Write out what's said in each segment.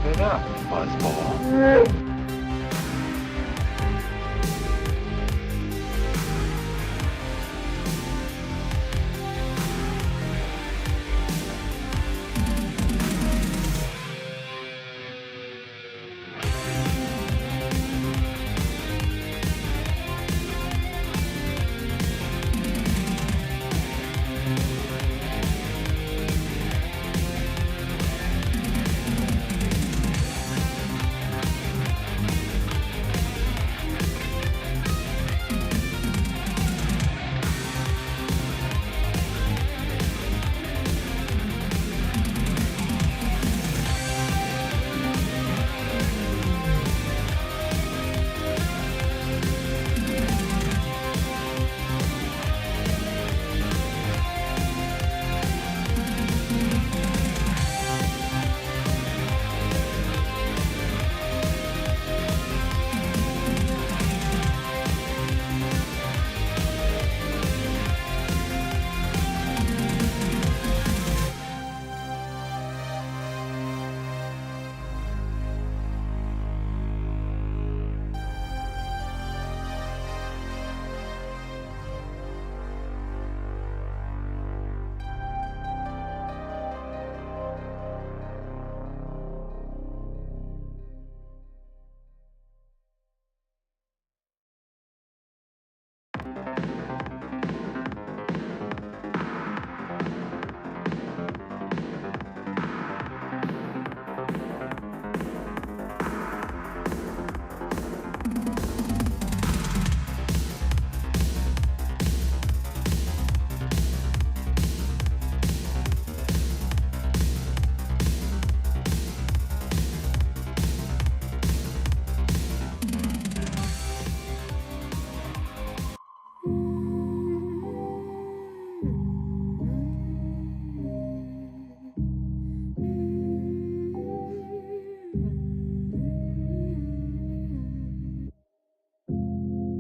it up, fuzzball.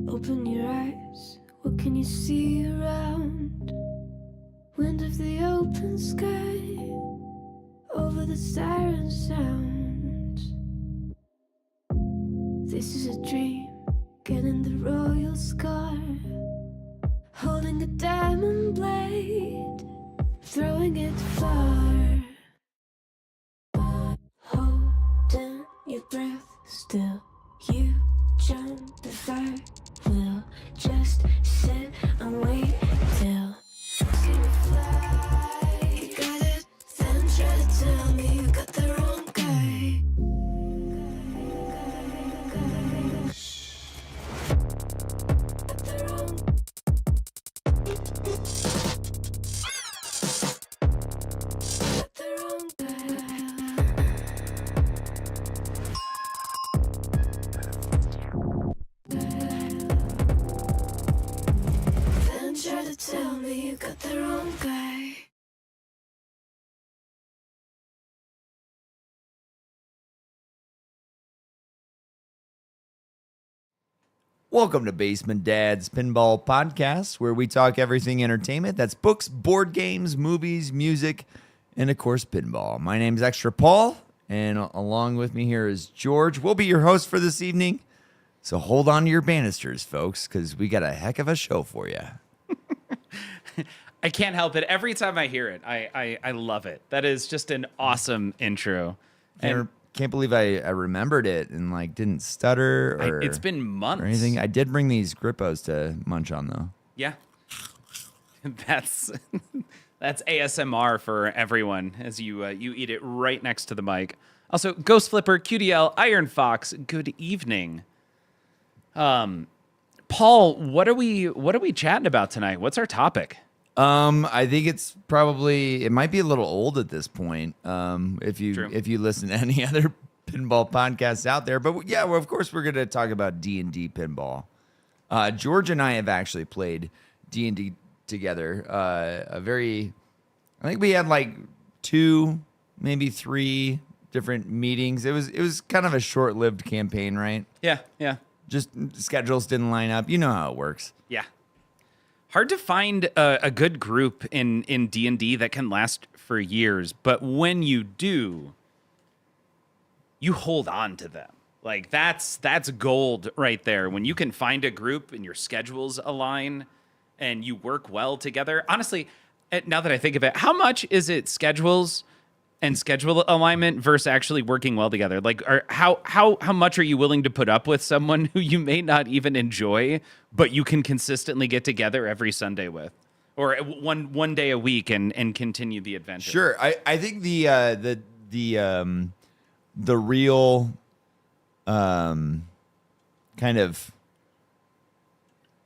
Open your eyes, what can you see around? Wind of the open sky, over the siren sound. This is a dream, getting the royal scar, holding a diamond blade, throwing it far. Holding your breath still, you jump the fire. We'll just sit and wait till can you fly? You got it, then try to tell me you got the wrong guy. Got the wrong. Got the wrong Then try to tell me you got the wrong guy. Welcome to Basement Dad's Pinball Podcast, where we talk everything entertainment. That's books, board games, movies, music, and of course, pinball. My name's Extra Paul, and along with me here is George. We'll be your host for this evening, so hold on to your banisters, folks, because we got a heck of a show for you. I can't help it. Every time I hear it, I love it. That is just an awesome intro. And Can't believe I remembered it and like didn't stutter or it's been months or anything. I did bring these Grippos to munch on though. Yeah, that's ASMR for everyone as you eat it right next to the mic. Also, Ghost Flipper, QDL, Iron Fox. Good evening. Paul, what are we chatting about tonight? What's our topic? I think it might be a little old at this point. If you listen to any other pinball podcasts out there, but yeah, well, of course we're going to talk about D&D pinball. George and I have actually played D&D together. I think we had like 2, maybe 3 different meetings. It was kind of a short-lived campaign, right? Yeah. Just schedules didn't line up. You know how it works. Yeah. Hard to find a good group in D&D that can last for years, but when you do, you hold on to them. Like that's gold right there. When you can find a group and your schedules align and you work well together. Honestly, now that I think of it, how much is it schedules and schedule alignment versus actually working well together? Like, how much are you willing to put up with someone who you may not even enjoy, but you can consistently get together every Sunday with, or one day a week and continue the adventure? Sure, I think the real kind of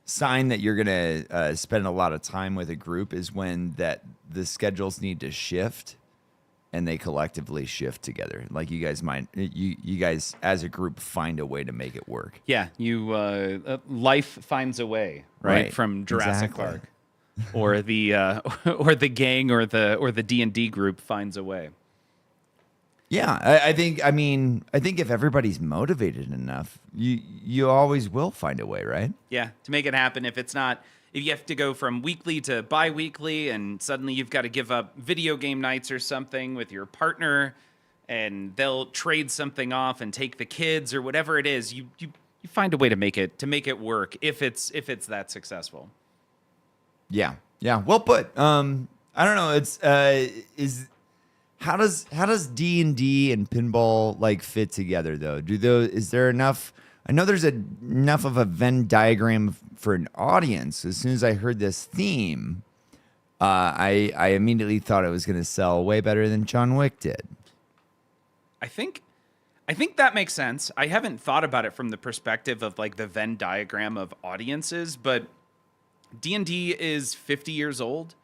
sign that you're gonna spend a lot of time with a group is when the schedules need to shift and they collectively shift together. Like you guys as a group find a way to make it work. Yeah, life finds a way, right? From Jurassic Exactly. Park, or the gang or the D&D group finds a way. Yeah, I think if everybody's motivated enough, you always will find a way, right? Yeah, to make it happen. If you have to go from weekly to bi-weekly and suddenly you've got to give up video game nights or something with your partner and they'll trade something off and take the kids or whatever it is, you find a way to make it work if it's that successful. Yeah. Yeah, well put. I don't know, how does D&D and pinball like fit together though? Is there enough? I know there's enough of a Venn diagram for an audience. As soon as I heard this theme, I immediately thought it was going to sell way better than John Wick did. I think that makes sense. I haven't thought about it from the perspective of like the Venn diagram of audiences, but D&D is 50 years old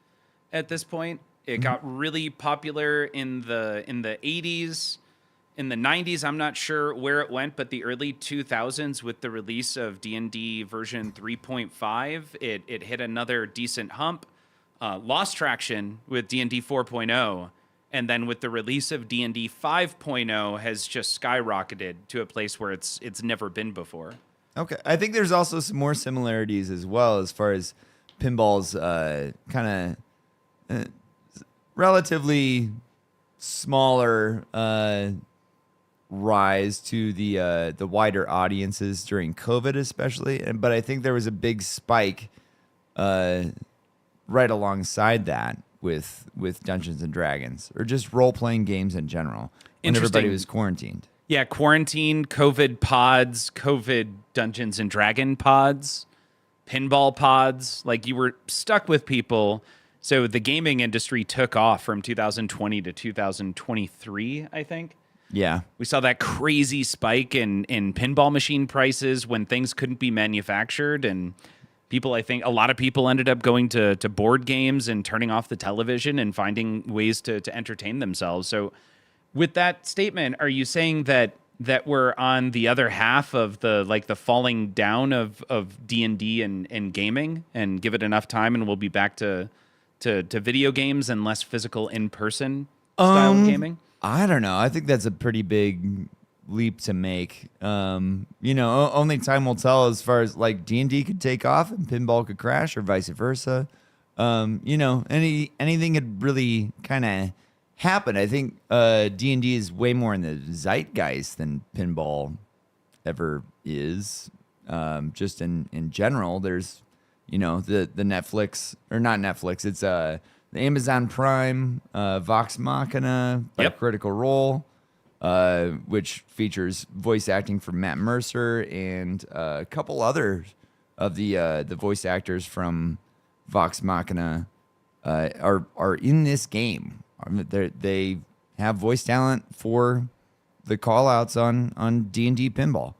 at this point. It got really popular in the 80s. In the 90s, I'm not sure where it went, but the early 2000s with the release of D&D version 3.5, it hit another decent hump. Lost traction with D&D 4.0, and then with the release of D&D 5.0 has just skyrocketed to a place where it's never been before. Okay, I think there's also some more similarities as well as far as pinball's kind of relatively smaller rise to the wider audiences during COVID, especially. But I think there was a big spike right alongside that with Dungeons and Dragons or just role playing games in general when everybody was quarantined. Yeah, quarantine, COVID pods, COVID Dungeons and Dragon pods, pinball pods. Like you were stuck with people. So the gaming industry took off from 2020 to 2023, I think. Yeah. We saw that crazy spike in pinball machine prices when things couldn't be manufactured. And a lot of people ended up going to board games and turning off the television and finding ways to entertain themselves. So with that statement, are you saying that we're on the other half of the falling down of D&D and gaming, and give it enough time and we'll be back to video games and less physical in-person style of gaming? I don't know. I think that's a pretty big leap to make. Only time will tell as far as like D&D could take off and pinball could crash or vice versa. Anything could really kind of happen. I think D&D is way more in the zeitgeist than pinball ever is. Just in general, there's the Netflix, or not Netflix, it's the Amazon Prime Vox Machina by Critical Role, which features voice acting from Matt Mercer and a couple others of the voice actors from Vox Machina are in this game. They have voice talent for the call-outs on D&D pinball.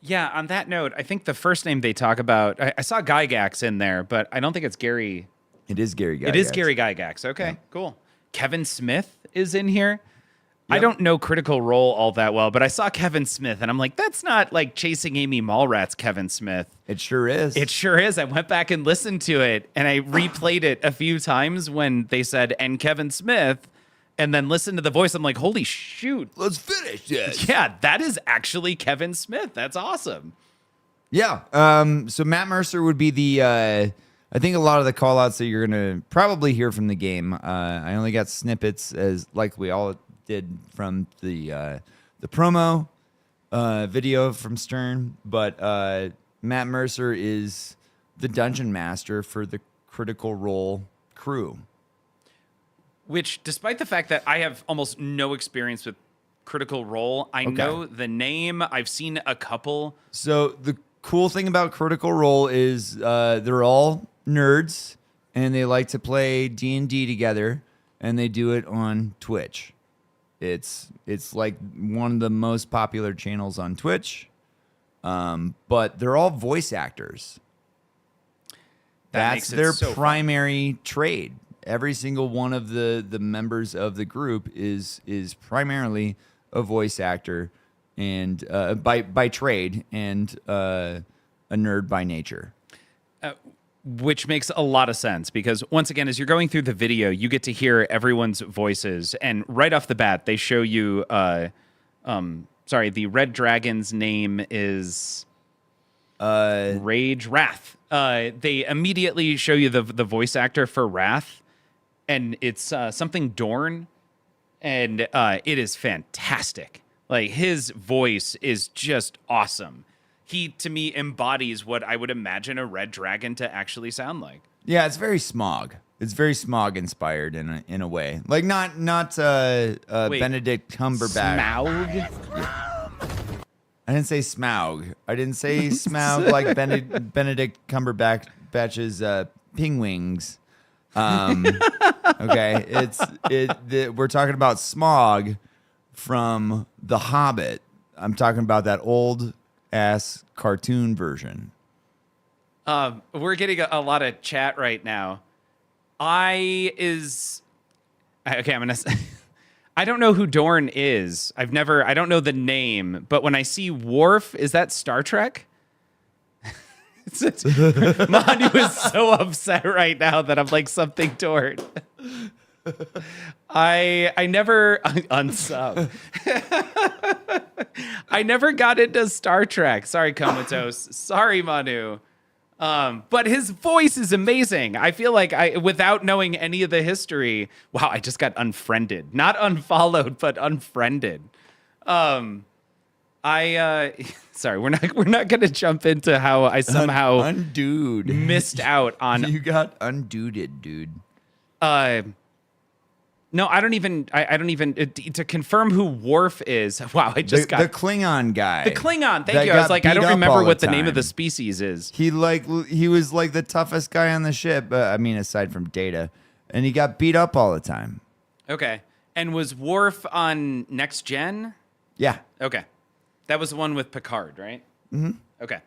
Yeah, on that note, I think the first name they talk about, I saw Gygax in there, but I don't think it's Gary. It is Gary Gygax. It is Gary Gygax. Okay, yeah. Cool. Kevin Smith is in here. Yep. I don't know Critical Role all that well, but I saw Kevin Smith, and I'm like, that's not like Chasing Amy Mallrats Kevin Smith. It sure is. It sure is. I went back and listened to it, and I replayed it a few times when they said, and Kevin Smith, and then listened to the voice. I'm like, holy shoot. Let's finish this. Yeah, that is actually Kevin Smith. That's awesome. Yeah. So Matt Mercer would be the... I think a lot of the call-outs that you're going to probably hear from the game. I only got snippets, as like we all did, from the promo video from Stern, but Matt Mercer is the dungeon master for the Critical Role crew. Which, despite the fact that I have almost no experience with Critical Role, I know the name. I've seen a couple. So the cool thing about Critical Role is they're all nerds, and they like to play D&D together, and they do it on Twitch. It's like one of the most popular channels on Twitch, but they're all voice actors. That's their primary trade. Every single one of the members of the group is primarily a voice actor, and by trade, and a nerd by nature. Which makes a lot of sense because, once again, as you're going through the video, you get to hear everyone's voices. And right off the bat, they show you, the Red Dragon's name is Rage Wrath. They immediately show you the voice actor for Wrath, and it's something Dorn, and it is fantastic. Like, his voice is just awesome. He, to me, embodies what I would imagine a red dragon to actually sound like. Yeah, it's very Smog. It's very Smog inspired in a way. Like not Benedict Cumberbatch. Smaug? Yeah. I didn't say Smaug. I didn't say Smaug like Benedict Cumberbatch's pingwings. Okay, we're talking about Smog from The Hobbit. I'm talking about that old ass cartoon version. We're getting a lot of chat right now. I'm gonna say, I don't know who Dorn is. I don't know the name, but when I see Worf, is that Star Trek? Manu is so upset right now that I'm like, something Dorn. I never unsub. I never got into Star Trek. Sorry, Comatose. Sorry, Manu. But his voice is amazing. I feel like without knowing any of the history, wow, I just got unfriended. Not unfollowed, but unfriended. Sorry, we're not gonna jump into how I somehow undude missed out on. You got unduded, dude. No, I don't even to confirm who Worf is. Wow, I just got the Klingon guy. The Klingon, thank you. I was like, I don't remember what the name of the species is. He was like the toughest guy on the ship. I mean, aside from Data, and he got beat up all the time. Okay, and was Worf on Next Gen? Yeah. Okay, that was the one with Picard, right? Mm-hmm. Okay,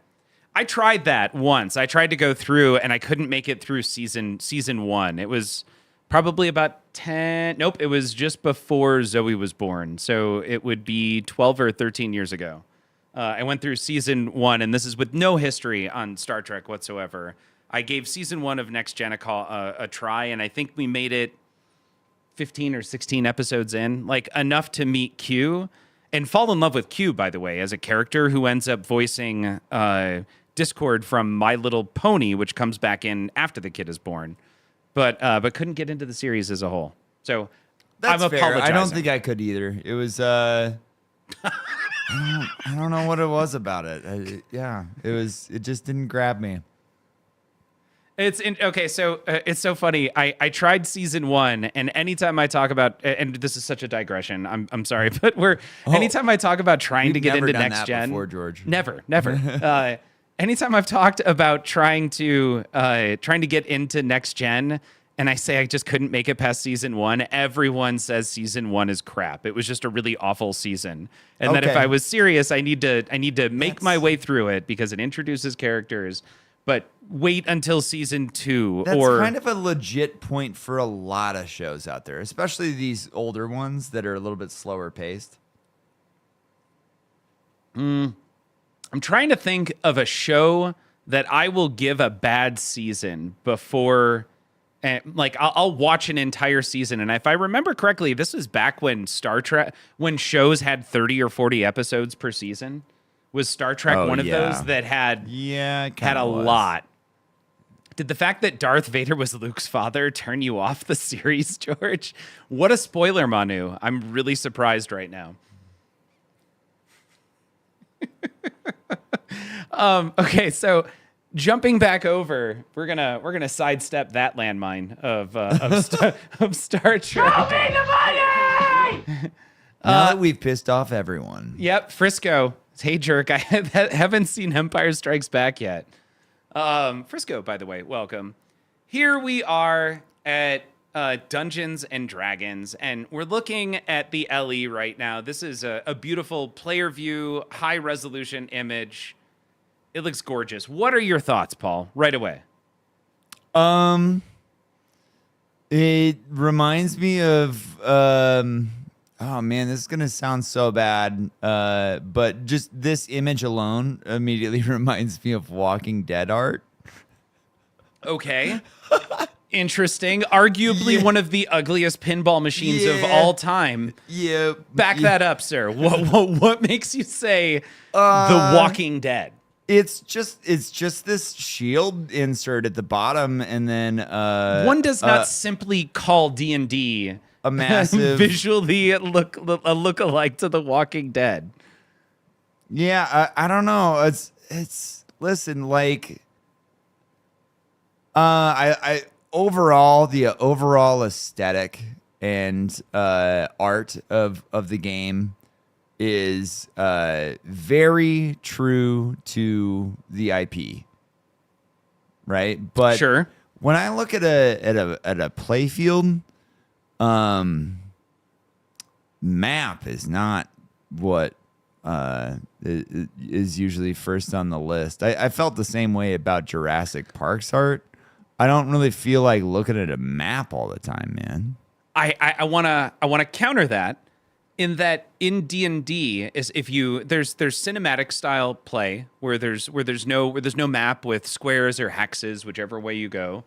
I tried that once. I tried to go through, and I couldn't make it through season 1. It was probably about 10. Nope, it was just before Zoe was born. So it would be 12 or 13 years ago. I went through season 1, and this is with no history on Star Trek whatsoever. I gave season 1 of Next Gen a try, and I think we made it 15 or 16 episodes in, like enough to meet Q and fall in love with Q, by the way, as a character who ends up voicing Discord from My Little Pony, which comes back in after the kid is born. But couldn't get into the series as a whole. So that's I'm fair. apologizing. I don't think I could either. It was I don't know what it was about it. It just didn't grab me. Okay, so it's so funny. I tried season 1, and anytime I talk about, and this is such a digression. I'm sorry, but anytime I talk about trying to get into Next Gen, before, George. Never. Anytime I've talked about trying to get into Next Gen, and I say I just couldn't make it past season 1, everyone says season 1 is crap. It was just a really awful season, and that if I was serious, I need to make my way through it because it introduces characters. But wait until season 2. That's kind of a legit point for a lot of shows out there, especially these older ones that are a little bit slower paced. I'm trying to think of a show that I will give a bad season before, like I'll watch an entire season. And if I remember correctly, this was back when Star Trek, when shows had 30 or 40 episodes per season. Was Star Trek one of those that had a lot? Did the fact that Darth Vader was Luke's father turn you off the series, George? What a spoiler, Manu. I'm really surprised right now. Okay, so jumping back over, we're gonna sidestep that landmine of Star Trek. Now that we've pissed off everyone. Yep, Frisco. Hey, jerk. I haven't seen Empire Strikes Back yet. Frisco, by the way, welcome. Here we are at Dungeons and Dragons, and we're looking at the LE right now. This is a beautiful player view, high resolution image. It looks gorgeous. What are your thoughts, Paul? Right away. It reminds me of oh man, this is gonna sound so bad. But just this image alone immediately reminds me of Walking Dead art. Okay. Interesting. Arguably one of the ugliest pinball machines of all time. Yeah. Back that up, sir. What makes you say The Walking Dead? It's just this shield insert at the bottom, and then one does not simply call D&D a massive visually a look-alike to The Walking Dead. Yeah, I don't know. It's listen, like I overall the overall aesthetic and art of the game is very true to the IP, right? But sure, when I look at a play field, map is not what is usually first on the list. I felt the same way about Jurassic Park's art. I don't really feel like looking at a map all the time, man. I wanna counter that. In that, in D&D, is if you there's cinematic style play where there's no map with squares or hexes, whichever way you go,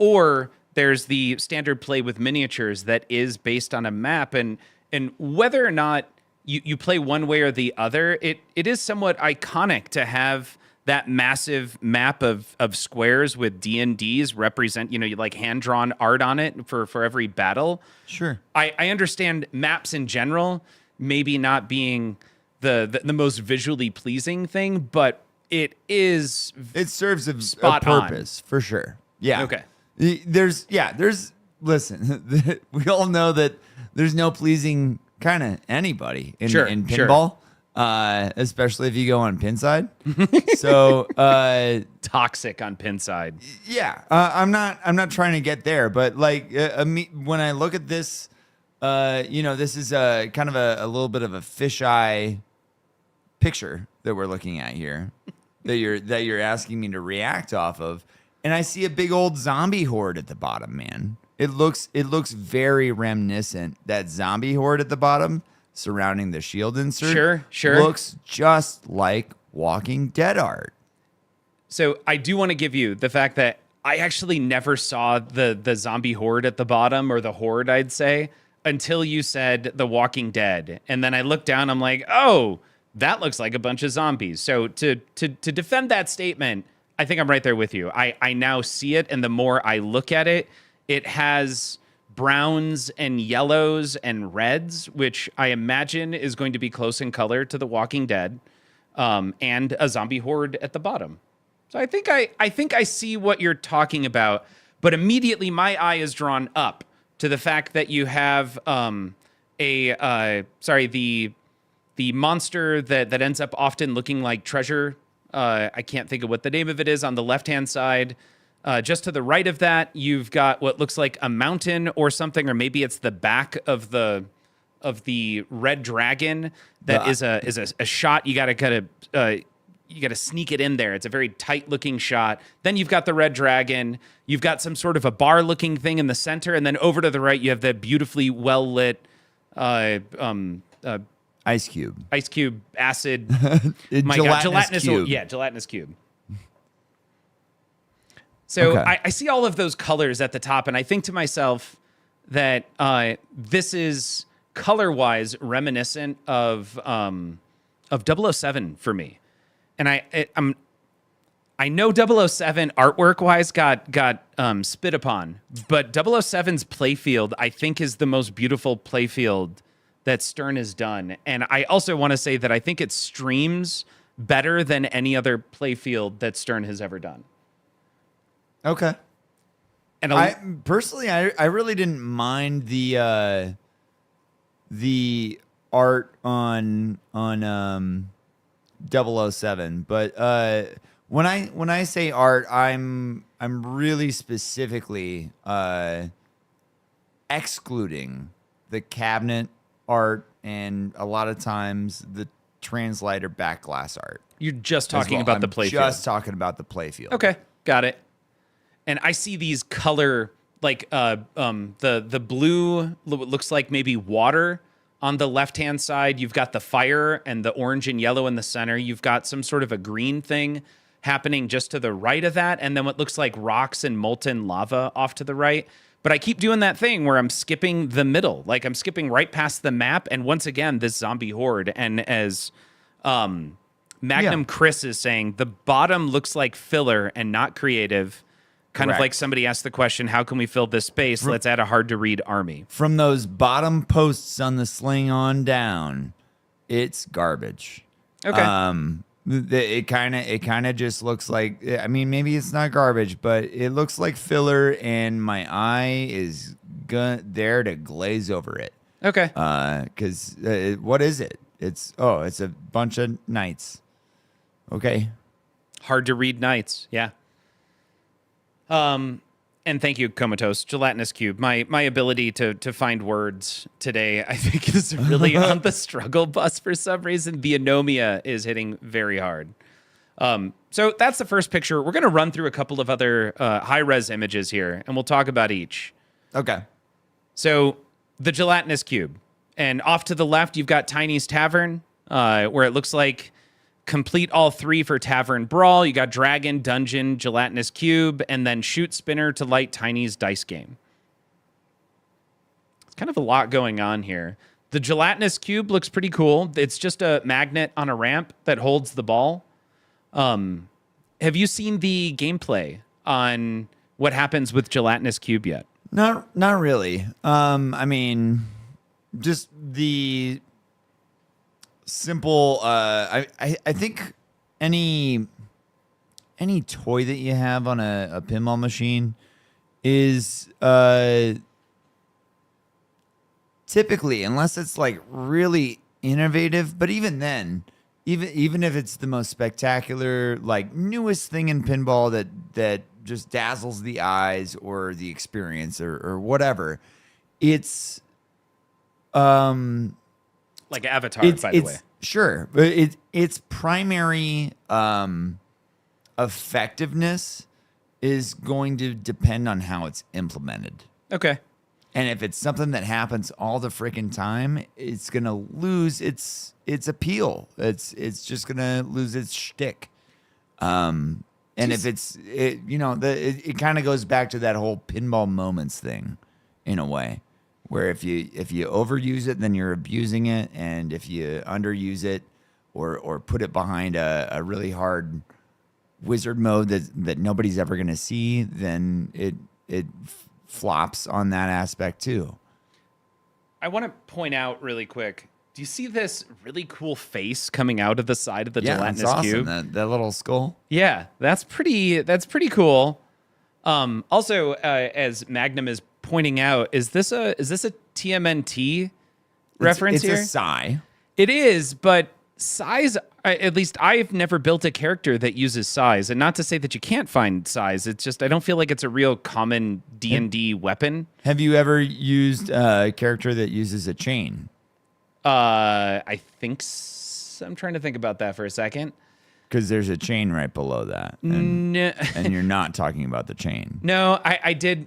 or there's the standard play with miniatures that is based on a map, and whether or not you play one way or the other, it is somewhat iconic to have that massive map of squares with D&Ds represent, you like hand-drawn art on it for every battle. Sure. I understand maps in general maybe not being the most visually pleasing thing, but it serves a on. purpose for sure. Yeah. Okay. There's listen, we all know that there's no pleasing kind of anybody in pinball. Especially if you go on Pinside. So toxic on Pinside. Yeah, I'm not trying to get there, but like when I look at this, this is kind of a little bit of a fisheye picture that we're looking at here, that you're asking me to react off of, and I see a big old zombie horde at the bottom, man. It looks very reminiscent. That zombie horde at the bottom surrounding the shield insert sure looks just like Walking Dead art. So I do want to give you the fact that I actually never saw the zombie horde at the bottom, or the horde, I'd say, until you said The Walking Dead. And then I looked down, I'm like, oh, that looks like a bunch of zombies. So to defend that statement, I think I'm right there with you. I now see it, and the more I look at it, it has browns and yellows and reds, which I imagine is going to be close in color to The Walking Dead, and a zombie horde at the bottom. So I think I see what you're talking about, but immediately my eye is drawn up to the fact that you have the monster that ends up often looking like treasure. I can't think of what the name of it is on the left-hand side. Just to the right of that, you've got what looks like a mountain or something, or maybe it's the back of the red dragon that is a shot. You gotta sneak it in there. It's a very tight looking shot. Then you've got the red dragon. You've got some sort of a bar looking thing in the center, and then over to the right you have the beautifully well lit ice cube acid. My God, gelatinous cube. Gelatinous cube. So okay. I see all of those colors at the top, and I think to myself that this is color-wise reminiscent of 007 for me. And I know 007 artwork-wise got spit upon, but 007's playfield I think is the most beautiful playfield that Stern has done. And I also want to say that I think it streams better than any other playfield that Stern has ever done. Okay. And I personally, I really didn't mind the art on 007, but when I say art, I'm really specifically excluding the cabinet art and a lot of times the translator back glass art. you're just talking about the playfield. Just talking about the playfield. Okay, got it. And I see these color, like the blue looks like maybe water on the left-hand side. You've got the fire and the orange and yellow in the center. You've got some sort of a green thing happening just to the right of that. And then what looks like rocks and molten lava off to the right. But I keep doing that thing where I'm skipping the middle. Like I'm skipping right past the map. And once again, this zombie horde. And as Magnum Chris is saying, the bottom looks like filler and not creative. Kind of like somebody asked the question, how can we fill this space? Let's add a hard-to-read army. From those bottom posts on the sling on down, it's garbage. Okay. It kind of just looks like, I mean, maybe it's not garbage, but it looks like filler, and my eye is there to glaze over it. Okay. Because what is it? It's a bunch of knights. Okay. Hard-to-read knights, yeah. And thank you, Comatose. Gelatinous Cube. My ability to find words today, I think, is really on the struggle bus for some reason. The anomia is hitting very hard. So that's the first picture. We're going to run through a couple of other high-res images here, and we'll talk about each. Okay. So the Gelatinous Cube. And off to the left, you've got Tiny's Tavern, where it looks like complete all three for Tavern Brawl. You got Dragon, Dungeon, Gelatinous Cube, and then Shoot Spinner to light Tiny's Dice Game. It's kind of a lot going on here. The Gelatinous Cube looks pretty cool. It's just a magnet on a ramp that holds the ball. Have you seen the gameplay on what happens with Gelatinous Cube yet? Not really. I mean, just the simple. I think any toy that you have on a pinball machine is typically, unless it's like really innovative, but even then, even if it's the most spectacular, like newest thing in pinball that just dazzles the eyes or the experience or whatever, it's like Avatar, by the way. Sure, but its primary effectiveness is going to depend on how it's implemented. Okay. And if it's something that happens all the freaking time, it's gonna lose its appeal. It's just gonna lose its shtick. And if it kind of goes back to that whole pinball moments thing, in a way, where if you overuse it, then you're abusing it, and if you underuse it or put it behind a really hard wizard mode that nobody's ever gonna see, then it flops on that aspect too. I want to point out really quick. Do you see this really cool face coming out of the side of the Gelatinous that's awesome. Cube? That little skull. Yeah, that's pretty cool. Also, as Magnum is pointing out, is this a TMNT reference here? It's a Psy. It is, but size, at least I've never built a character that uses size. And not to say that you can't find size. It's just I don't feel like it's a real common D&D weapon. Have you ever used a character that uses a chain? I think I'm trying to think about that for a second. Because there's a chain right below that. And, No. and you're not talking about the chain. No, I did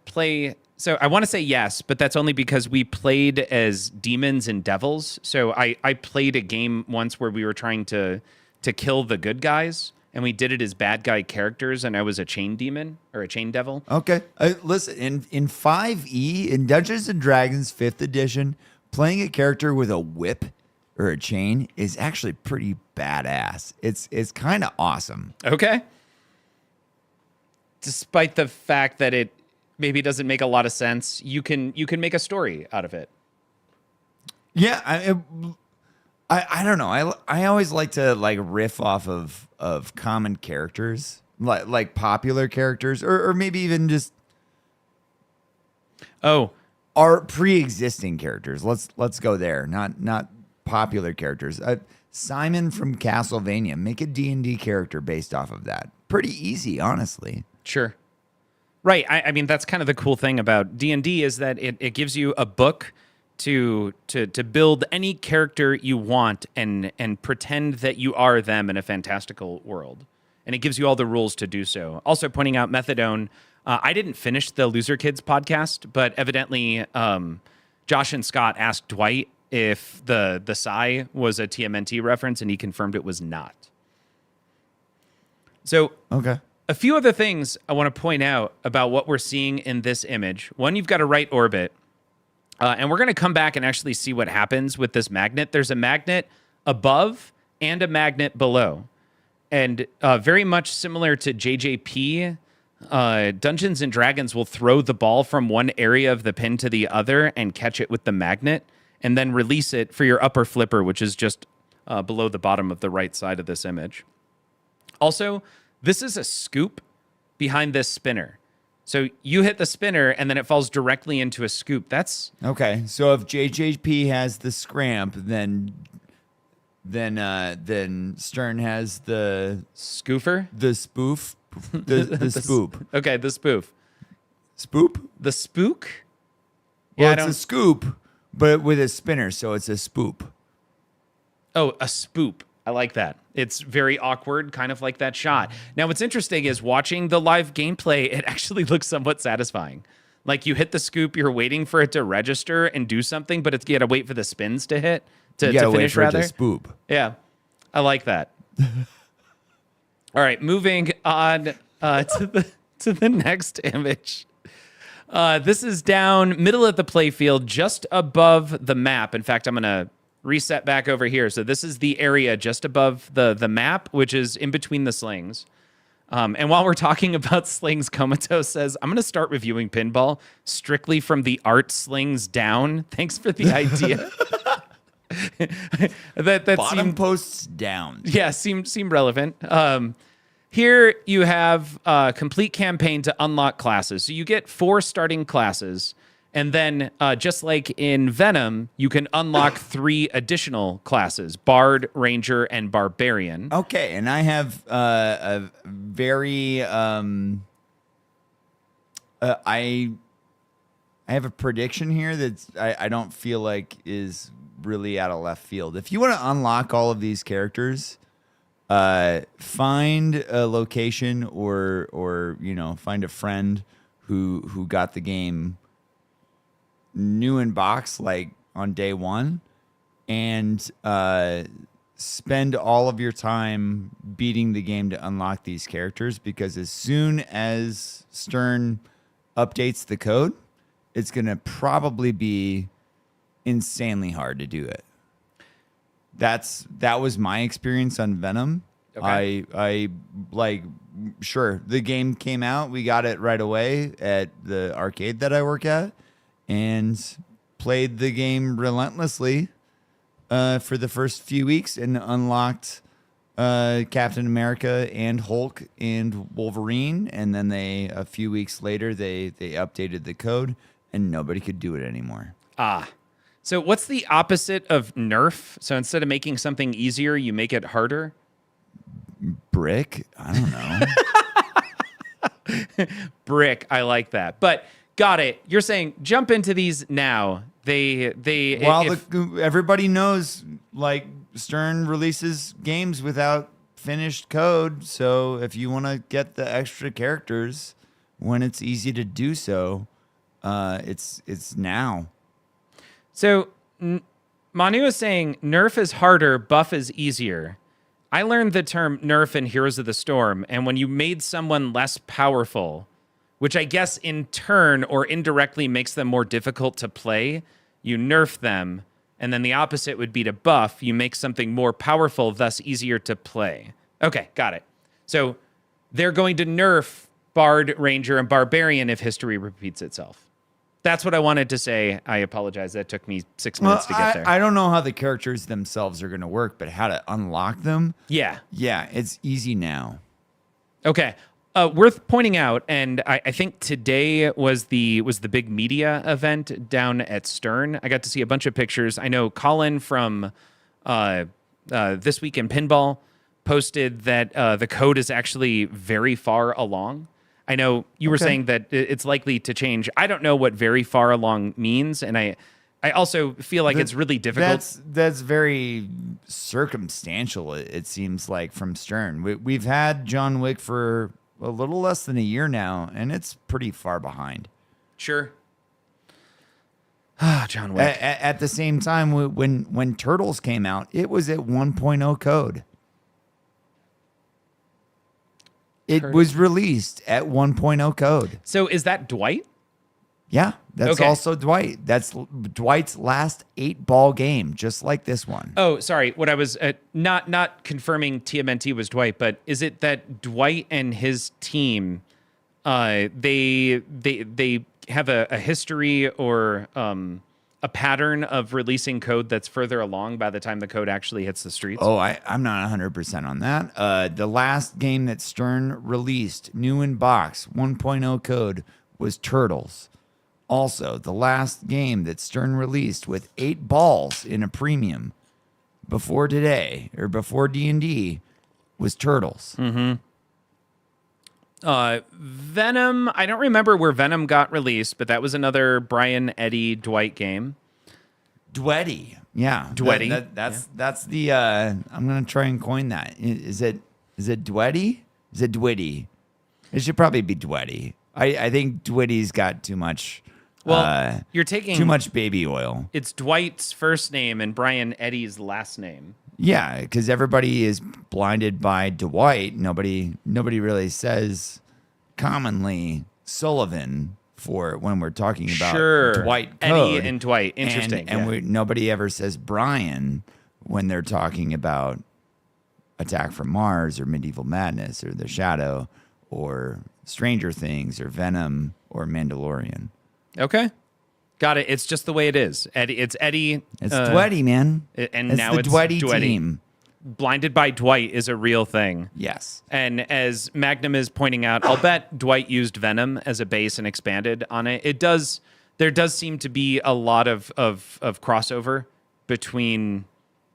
play. So I want to say yes, but that's only because we played as demons and devils. So I played a game once where we were trying to kill the good guys, and we did it as bad guy characters, and I was a chain demon or a chain devil. Okay. Listen, in 5e, in Dungeons & Dragons 5th edition, playing a character with a whip or a chain is actually pretty badass. It's kind of awesome. Okay. Despite the fact that it maybe doesn't make a lot of sense, you can make a story out of it. Yeah, I don't know. I always like to like riff off of common characters, like popular characters, or maybe even just our pre-existing characters. Let's go there. Not popular characters. Simon from Castlevania. Make a D&D character based off of that. Pretty easy, honestly. Sure. Right. I mean, that's kind of the cool thing about D&D is that it gives you a book to build any character you want and pretend that you are them in a fantastical world. And it gives you all the rules to do so. Also pointing out Methadone, I didn't finish the Loser Kids podcast, but evidently Josh and Scott asked Dwight if the Psy was a TMNT reference, and he confirmed it was not. So okay. A few other things I want to point out about what we're seeing in this image. One, you've got a right orbit. And we're going to come back and actually see what happens with this magnet. There's a magnet above and a magnet below. And very much similar to JJP, Dungeons and Dragons will throw the ball from one area of the pin to the other and catch it with the magnet, and then release it for your upper flipper, which is just below the bottom of the right side of this image. Also, this is a scoop behind this spinner. So you hit the spinner, and then it falls directly into a scoop. That's... Okay, so if JJP has the scramp, then Stern has the... Scoofer? The spoof? The spoop. Okay, the spoof. Spoop? The spook? Well, it's a scoop, but with a spinner, so it's a spoop. Oh, a spoop. I like that. It's very awkward, kind of like that shot. Now, what's interesting is watching the live gameplay, it actually looks somewhat satisfying. Like you hit the scoop, you're waiting for it to register and do something, but you got to wait for the spins to hit, to finish wait for rather. It to spoop. Yeah, I like that. All right, moving on to the next image. This is down middle of the playfield, just above the map. In fact, I'm going to reset back over here. So this is the area just above the map, which is in between the slings. And while we're talking about slings, Comatose says, I'm going to start reviewing pinball strictly from the art slings down. Thanks for the idea. that Bottom posts down. Yeah, seemed relevant. Here you have a complete campaign to unlock classes. So you get 4 starting classes. And then, just like in Venom, you can unlock 3 additional classes: Bard, Ranger, and Barbarian. Okay, and I have a very I have a prediction here that I don't feel like is really out of left field. If you want to unlock all of these characters, find a location or find a friend who got the game new in box, like on day 1, and spend all of your time beating the game to unlock these characters, because as soon as Stern updates the code, it's going to probably be insanely hard to do it. That was my experience on Venom. Okay. I like, sure, the game came out, we got it right away at the arcade that I work at, and played the game relentlessly for the first few weeks, and unlocked Captain America and Hulk and Wolverine. And then a few weeks later, they updated the code, and nobody could do it anymore. So what's the opposite of nerf? So instead of making something easier, you make it harder? Brick? I don't know. Brick. I like that. But got it. You're saying jump into these now. Everybody knows, like, Stern releases games without finished code. So if you want to get the extra characters when it's easy to do so, it's now. So Manu is saying nerf is harder, buff is easier. I learned the term nerf in Heroes of the Storm, and when you made someone less powerful, which I guess in turn or indirectly makes them more difficult to play, you nerf them, and then the opposite would be to buff. You make something more powerful, thus easier to play. Okay, got it. So they're going to nerf Bard, Ranger, and Barbarian if history repeats itself. That's what I wanted to say. I apologize. That took me 6 minutes to get there. I don't know how the characters themselves are going to work, but how to unlock them. Yeah. Yeah, it's easy now. Okay. Worth pointing out, and I think today was the big media event down at Stern. I got to see a bunch of pictures. I know Colin from This Week in Pinball posted that the code is actually very far along. I know you were saying that it's likely to change. I don't know what very far along means, and I also feel like it's really difficult. That's very circumstantial, it seems like, from Stern. We've had John Wick for a little less than a year now, and it's pretty far behind. Sure. Ah, John Wick. At the same time, when Turtles came out, it was at 1.0 code. It was released at 1.0 code. So is that Dwight? Yeah, that's Okay. also Dwight. That's Dwight's last 8-ball game, just like this one. Oh, sorry. What I was not confirming TMNT was Dwight, but is it that Dwight and his team, they have a history or a pattern of releasing code that's further along by the time the code actually hits the streets? Oh, I'm not 100% on that. The last game that Stern released, new in box, 1.0 code, was Turtles. Also, the last game that Stern released with 8 balls in a premium before today, or before D&D, was Turtles. Mm-hmm. Venom, I don't remember where Venom got released, but that was another Brian, Eddie, Dwight game. Dwetty. Yeah. Dwetty. That's the I'm gonna try and coin that. Is it Dwetty? Is it Dwitty? It should probably be Dwetty. I think Dwitty's got too much you're taking too much baby oil. It's Dwight's first name and Brian Eddie's last name. Yeah, because everybody is blinded by Dwight. Nobody really says commonly Sullivan for when we're talking about Dwight code. Eddie and Dwight. Interesting. And nobody ever says Brian when they're talking about Attack from Mars or Medieval Madness or The Shadow or Stranger Things or Venom or Mandalorian. Okay. Got it. It's just the way it is. Eddie. It's Eddie. It's Dwetty, man. And it's now the it's Dwetty Dwetty. team. Blinded by Dwight is a real thing. Yes. And as Magnum is pointing out, I'll bet Dwight used Venom as a base and expanded on it. There does seem to be a lot of crossover between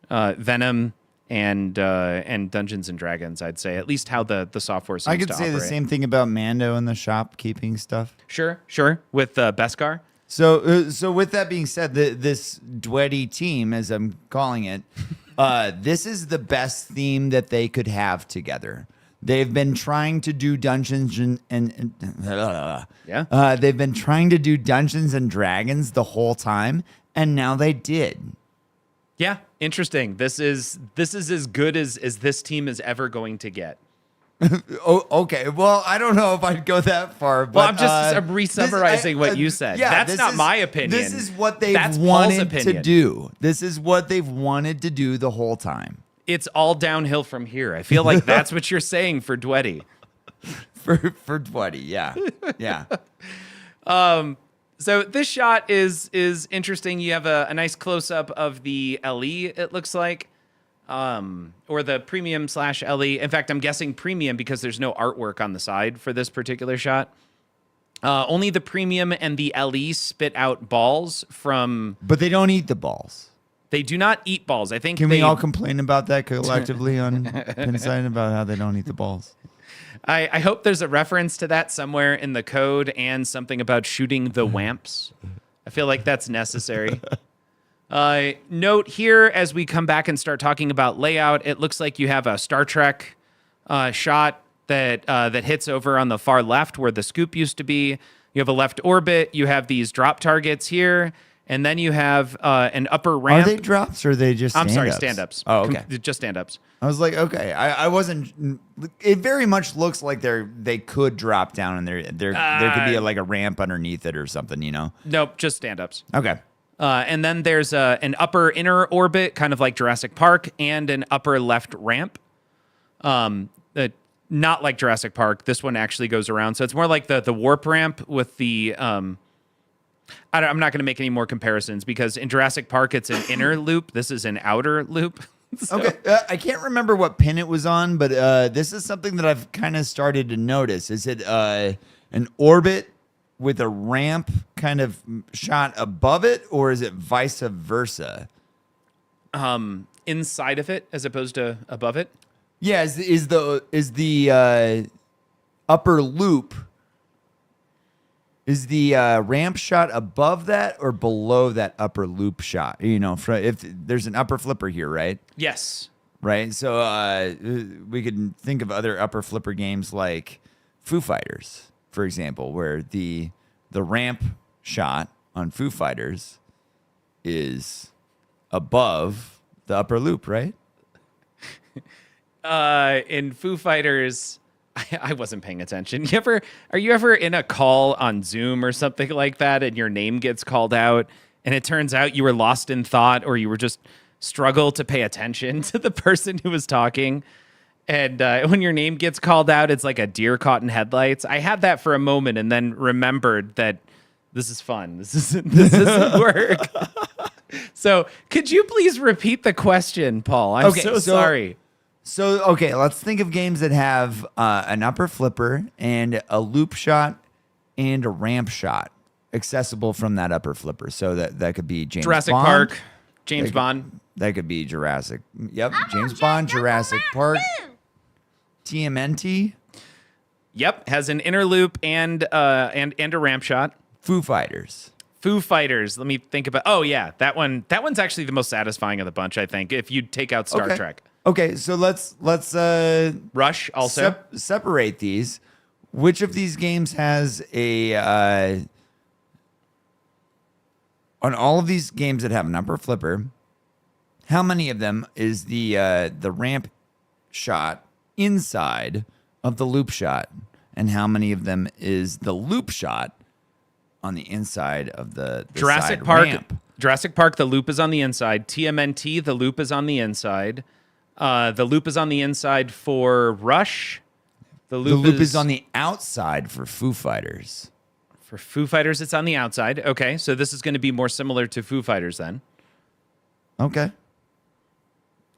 Venom and Dungeons and Dragons, I'd say. At least how the software seems to I could say operate. the same thing about Mando and the shopkeeping stuff. Sure. With Beskar. So with that being said, this Dwetty team, as I'm calling it, this is the best theme that they could have together. They've been trying to do Dungeons they've been trying to do Dungeons and Dragons the whole time, and now they did. Yeah, interesting. This is as good as this team is ever going to get. Oh, okay. Well, I don't know if I'd go that far. But, Well, I'm just re-summarizing what you said. Yeah, That's not my opinion. This is what they've That's Paul's wanted to opinion. do. This is what they've wanted to do the whole time. It's all downhill from here. I feel like that's what you're saying for Dwetty. For Dwetty, yeah. Yeah. So this shot is interesting. You have a nice close-up of the LE, it looks like. Or the premium / LE. In fact, I'm guessing premium because there's no artwork on the side for this particular shot. Only the premium and the LE spit out balls from... But they don't eat the balls. They do not eat balls. I think Can we all complain about that collectively on Pinside about how they don't eat the balls? I hope there's a reference to that somewhere in the code and something about shooting the wamps. I feel like that's necessary. Note here, as we come back and start talking about layout, it looks like you have a Star Trek shot that hits over on the far left where the scoop used to be. You have a left orbit. You have these drop targets here. And then you have an upper ramp. Are they drops or are they just stand-ups? I'm sorry, stand-ups. Oh, okay. Just stand-ups. I was like, okay. I wasn't... It very much looks like they could drop down and there could be a ramp underneath it or something, you know? Nope, just stand-ups. Okay. And then there's an upper inner orbit, kind of like Jurassic Park, and an upper left ramp. Not like Jurassic Park. This one actually goes around. So it's more like the warp ramp with the... I'm not going to make any more comparisons because in Jurassic Park, it's an inner loop. This is an outer loop. So. Okay, I can't remember what pin it was on, but this is something that I've kind of started to notice. Is it an orbit with a ramp kind of shot above it, or is it vice versa? Inside of it as opposed to above it? Yeah, is the upper loop, is the ramp shot above that or below that upper loop shot? You know, if there's an upper flipper here, right? Yes. Right. So we could think of other upper flipper games like Foo Fighters, for example, where the ramp shot on Foo Fighters is above the upper loop, right? In Foo Fighters, I wasn't paying attention. Are you ever in a call on Zoom or something like that and your name gets called out and it turns out you were lost in thought or you were just struggle to pay attention to the person who was talking? And when your name gets called out, it's like a deer caught in headlights. I had that for a moment and then remembered that this is fun. This isn't work. So could you please repeat the question, Paul? I'm so sorry. So, okay, let's think of games that have an upper flipper and a loop shot and a ramp shot accessible from that upper flipper. So that could be Jurassic Park, James Bond. That could be Jurassic. Yep, James Bond, Jurassic Park. TMNT. Yep, has an inner loop and a ramp shot. Foo Fighters. Let me think about. Oh yeah, that one. That one's actually the most satisfying of the bunch, I think. If you take out Star Trek. Okay, so let's Rush also separate these. Which of these games has a on all of these games that have an upper flipper? How many of them is the ramp shot inside of the loop shot, and how many of them is the loop shot on the inside of the Jurassic side Park? ramp? Jurassic Park, the loop is on the inside. TMNT, the loop is on the inside. The loop is on the inside for Rush. The loop is on the outside for Foo Fighters. For Foo Fighters, it's on the outside. Okay, so this is going to be more similar to Foo Fighters then. Okay.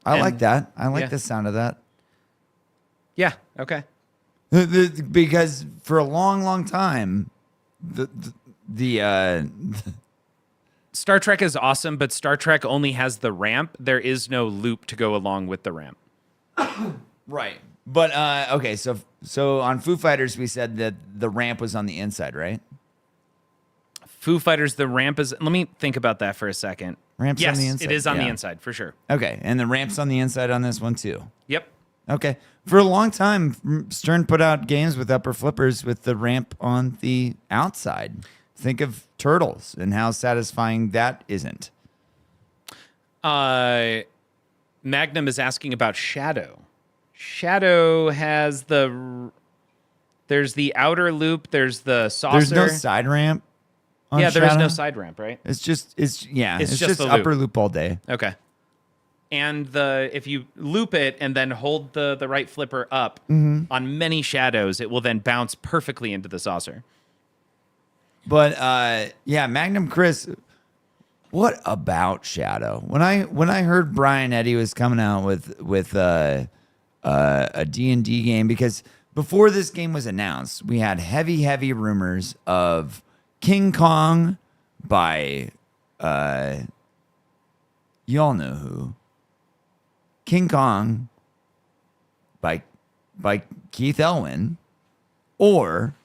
I like that. I like the sound of that. Yeah, okay. Because for a long, long time, the Star Trek is awesome, but Star Trek only has the ramp. There is no loop to go along with the ramp. Right. But okay, so on Foo Fighters, we said that the ramp was on the inside, right? Foo Fighters, the ramp is. Let me think about that for a second. Ramp's on the inside. It is on the inside for sure. Okay, and the ramp's on the inside on this one too. Yep. Okay. For a long time, Stern put out games with upper flippers with the ramp on the outside. Think of Turtles and how satisfying that isn't. Magnum is asking about Shadow. Shadow has there's the outer loop, there's the saucer. There's no side ramp on there is Shadow? no side ramp, right? It's just just the upper loop all day. Okay. And if you loop it and then hold the right flipper up on many Shadows, it will then bounce perfectly into the saucer. But Magnum Chris, what about Shadow? When I heard Brian Eddy was coming out with a D&D game, because before this game was announced, we had heavy rumors of King Kong by you all know who. King Kong by Keith Elwin, or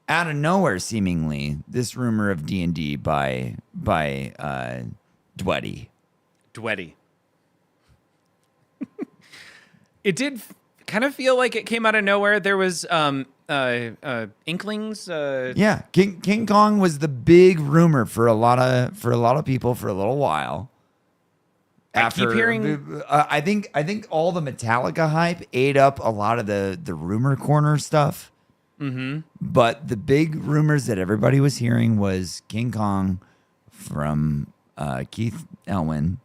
out of nowhere, seemingly, this rumor of D&D by Dwetty. It did kind of feel like it came out of nowhere. There was inklings. King Kong was the big rumor for a lot of people for a little while. I keep hearing. I think all the Metallica hype ate up a lot of the rumor corner stuff. Mm-hmm. But the big rumors that everybody was hearing was King Kong from Keith Elwin,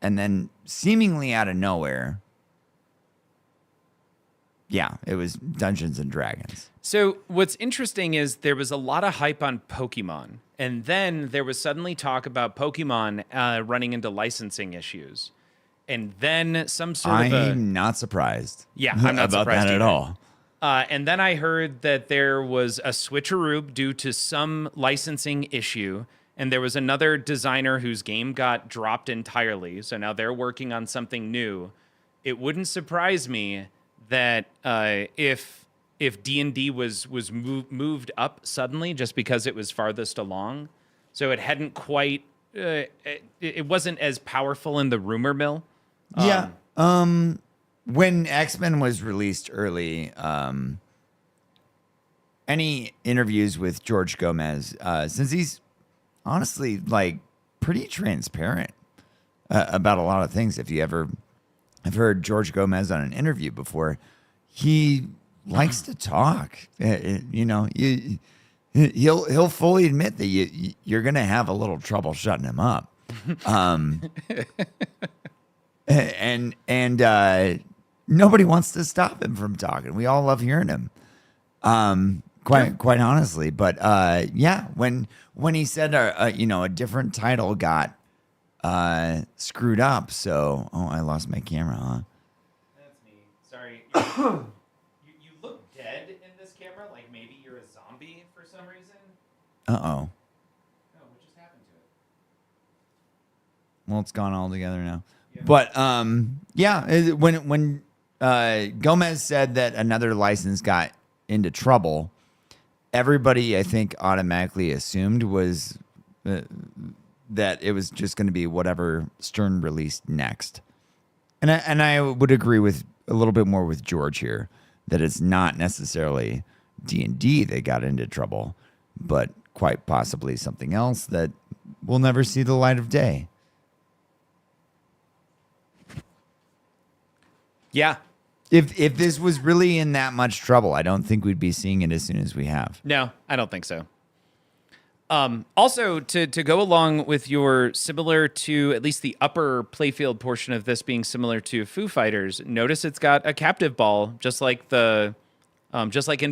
and then seemingly out of nowhere, it was Dungeons and Dragons. So what's interesting is there was a lot of hype on Pokemon And then there was suddenly talk about Pokemon running into licensing issues. And then some sort of I'm not surprised. Yeah, I'm not about surprised that at either. all. And then I heard that there was a switcheroo due to some licensing issue. And there was another designer whose game got dropped entirely. So now they're working on something new. It wouldn't surprise me that if D&D was moved up suddenly just because it was farthest along. So it hadn't quite, it wasn't as powerful in the rumor mill. Yeah. When X-Men was released early, any interviews with George Gomez, since he's honestly like pretty transparent about a lot of things. If you ever have heard George Gomez on an interview before, he likes to talk. He'll fully admit that you're going to have a little trouble shutting him up. And nobody wants to stop him from talking. We all love hearing him. Quite honestly, but yeah, when he said a different title got screwed up, so I lost my camera, huh? That's me. Sorry. You look dead in this camera, like maybe you're a zombie for some reason. Uh-oh. Oh, what just happened to it? Well, it's gone all together now. Yeah. But yeah, when Gomez said that another license got into trouble, everybody, I think, automatically assumed was that it was just going to be whatever Stern released next. And I would agree with a little bit more with George here, that it's not necessarily D&D that got into trouble, but quite possibly something else that will never see the light of day. Yeah. If this was really in that much trouble, I don't think we'd be seeing it as soon as we have. No, I don't think so. Also, to go along with your similar to at least the upper playfield portion of this being similar to Foo Fighters, notice it's got a captive ball, just like in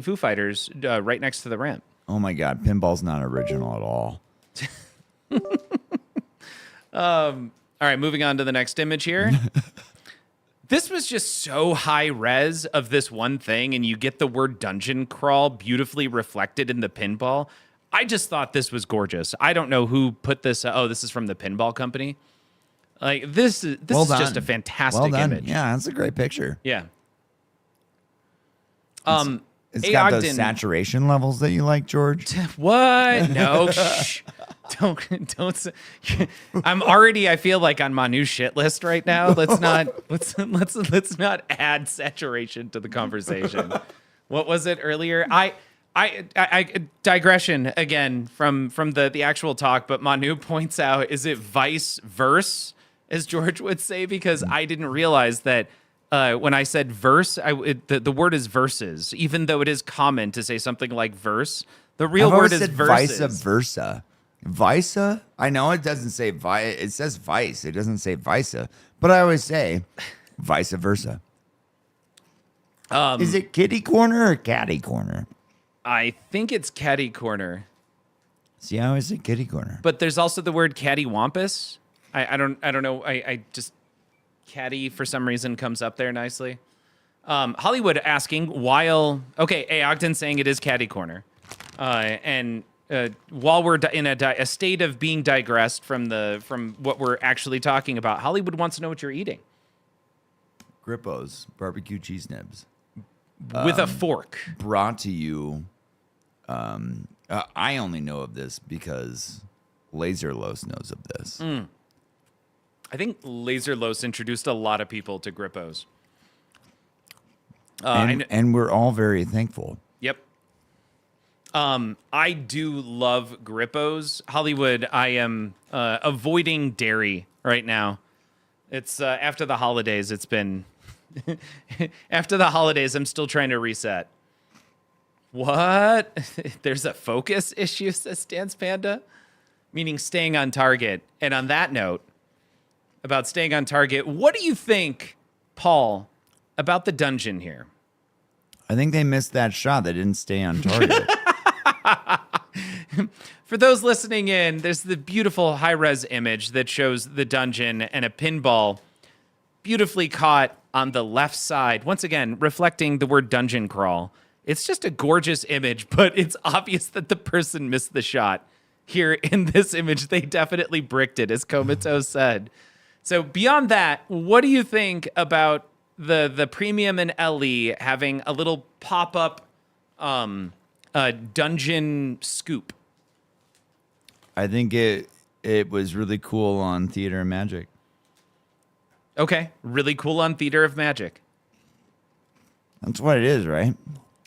Foo Fighters, right next to the ramp. Oh my God, pinball's not original at all. All right, moving on to the next image here. This was just so high res of this one thing, and you get the word dungeon crawl beautifully reflected in the pinball. I just thought this was gorgeous. I don't know who put this. Oh, this is from the pinball company. Like this is just a fantastic image. Yeah, that's a great picture. Yeah. It's got those saturation levels that you like, George. What? No. Shh. Don't. I'm already. I feel like on Manu's shit list right now. Let's not add saturation to the conversation. What was it earlier? I digression again from the actual talk, but Manu points out, is it vice verse, as George would say, because I didn't realize that when I said verse, the word is verses, even though it is common to say something like verse. The real word is verses. Vice versa. Visa? I know it doesn't say vice. It says vice. It doesn't say visa. But I always say vice versa. Is it kitty corner or catty corner? I think it's catty corner. See, I always say kitty corner. But there's also the word cattywampus. I don't know. I just catty for some reason comes up there nicely. Hollywood asking okay, Ogden saying it is catty corner, and. While we're in a state of being digressed from what we're actually talking about, Hollywood wants to know what you're eating. Grippo's barbecue cheese nibs with a fork. Brought to you. I only know of this because Laser Los knows of this. I think Laser Los introduced a lot of people to Grippo's. And we're all very thankful. Yep. I do love Grippo's. Hollywood, I am avoiding dairy right now. It's after the holidays. It's been after the holidays. I'm still trying to reset. What? There's a focus issue, says Dance Panda, meaning staying on target. And on that note, about staying on target, what do you think, Paul, about the dungeon here? I think they missed that shot. They didn't stay on target. For those listening in, there's the beautiful high-res image that shows the dungeon and a pinball beautifully caught on the left side. Once again, reflecting the word dungeon crawl. It's just a gorgeous image, but it's obvious that the person missed the shot. Here in this image, they definitely bricked it, as Komito said. So beyond that, what do you think about the premium and LE having a little pop-up dungeon scoop? I think it was really cool on Theater of Magic. Okay, really cool on Theater of Magic. That's what it is, right?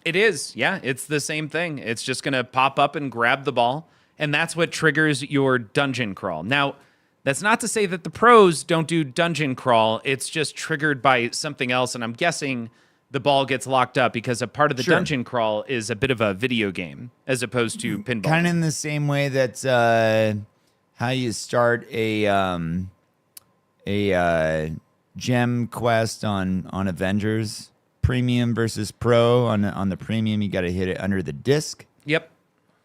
It is, yeah. It's the same thing. It's just going to pop up and grab the ball, and that's what triggers your dungeon crawl. Now, that's not to say that the pros don't do dungeon crawl. It's just triggered by something else, and I'm guessing the ball gets locked up because a part of the dungeon crawl is a bit of a video game as opposed to pinball. Kind of in the same way that how you start a gem quest on Avengers Premium versus Pro. On the Premium, you got to hit it under the disc. Yep.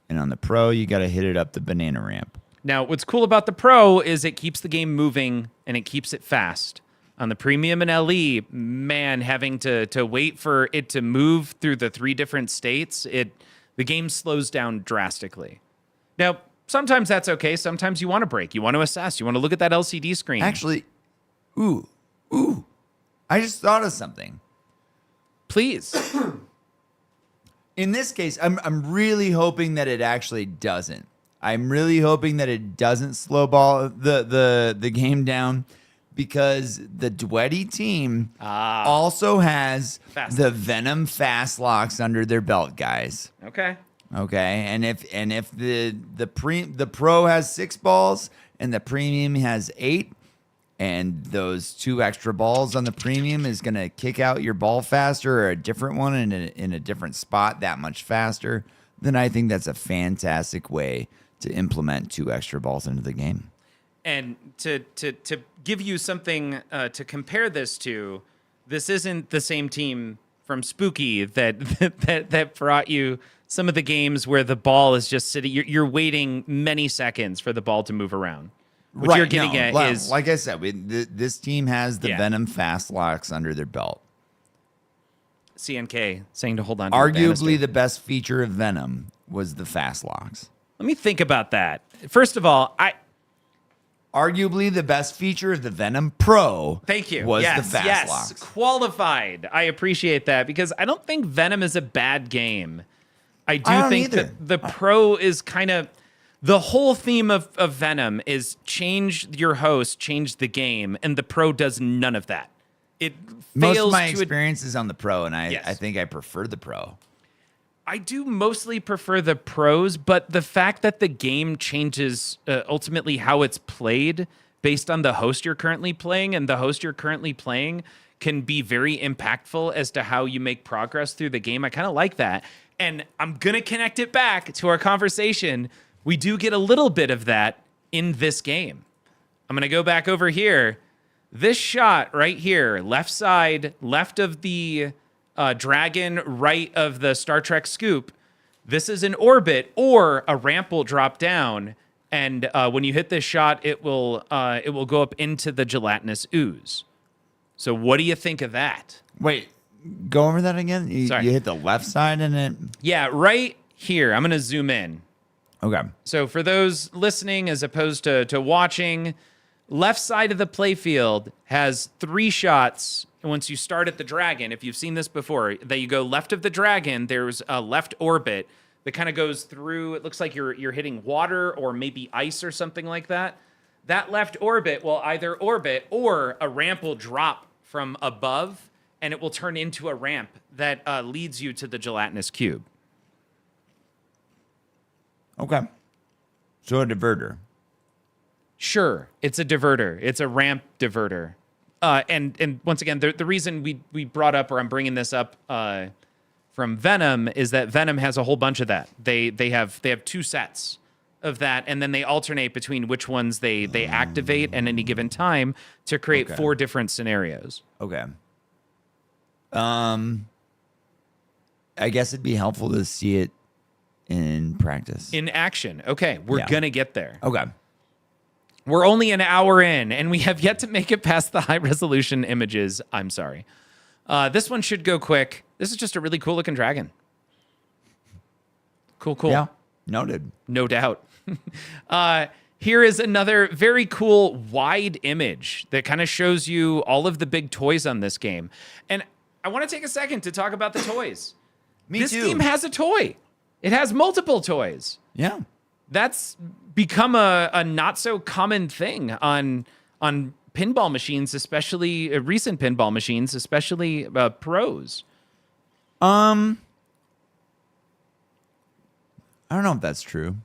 And on the Pro, you got to hit it up the banana ramp. Now, what's cool about the Pro is it keeps the game moving and it keeps it fast. On the Premium and LE, man, having to wait for it to move through the 3 different states, the game slows down drastically. Now, sometimes that's okay. Sometimes you want to break. You want to assess. You want to look at that LCD screen. Actually, ooh, I just thought of something. Please. In this case, I'm really hoping that it actually doesn't. I'm really hoping that it doesn't slow ball the game down, because the Duetti team also has the Venom fast locks under their belt, guys. Okay. And if the Pro has 6 balls and the Premium has 8, and those 2 extra balls on the Premium is going to kick out your ball faster, or a different one in a different spot that much faster, then I think that's a fantastic way to implement 2 extra balls into the game. And to give you something to compare this to, this isn't the same team from Spooky that brought you some of the games where the ball is just sitting. You're waiting many seconds for the ball to move around. What you're getting at is, like I said, this team has the Venom fast locks under their belt. CNK saying to hold on. Arguably, the best feature of Venom was the fast locks. Let me think about that. First of all, arguably the best feature of the Venom Pro. Thank you. Was the fast locks. Qualified. I appreciate that, because I don't think Venom is a bad game. I do think that the Pro is kind of the whole theme of Venom is change your host, change the game, and the Pro does none of that. It fails. Most of my experience is on the Pro, and I think I prefer the Pro. I do mostly prefer the Pros, but the fact that the game changes ultimately how it's played based on the host you're currently playing, and the host you're currently playing can be very impactful as to how you make progress through the game. I kind of like that. And I'm going to connect it back to our conversation. We do get a little bit of that in this game. I'm going to go back over here. This shot right here, left side, left of the dragon, right of the Star Trek scoop. This is an orbit, or a ramp will drop down, and when you hit this shot, it will go up into the gelatinous ooze. So what do you think of that? Wait, go over that again. You hit the left side and it. Yeah, right here. I'm going to zoom in. Okay. So for those listening as opposed to watching, left side of the playfield has 3 shots. And once you start at the dragon, if you've seen this before, that you go left of the dragon, there's a left orbit that kind of goes through. It looks like you're hitting water or maybe ice or something like that. That left orbit will either orbit, or a ramp will drop from above, and it will turn into a ramp that leads you to the gelatinous cube. Okay. So a diverter. Sure, it's a diverter. It's a ramp diverter. And once again, the reason we brought up, or I'm bringing this up from Venom, is that Venom has a whole bunch of that. They have 2 sets of that, and then they alternate between which ones they activate at any given time to create 4 different scenarios. Okay. I guess it'd be helpful to see it in practice. In action. Okay, we're going to get there. Okay. We're only an hour in, and we have yet to make it past the high-resolution images. I'm sorry. This one should go quick. This is just a really cool-looking dragon. Cool. Yeah, noted. No doubt. Here is another very cool wide image that kind of shows you all of the big toys on this game. And I want to take a second to talk about the toys. This game has a toy. It has multiple toys. Yeah. That's become a not so common thing on pinball machines, especially recent pinball machines, especially pros. I don't know if that's true.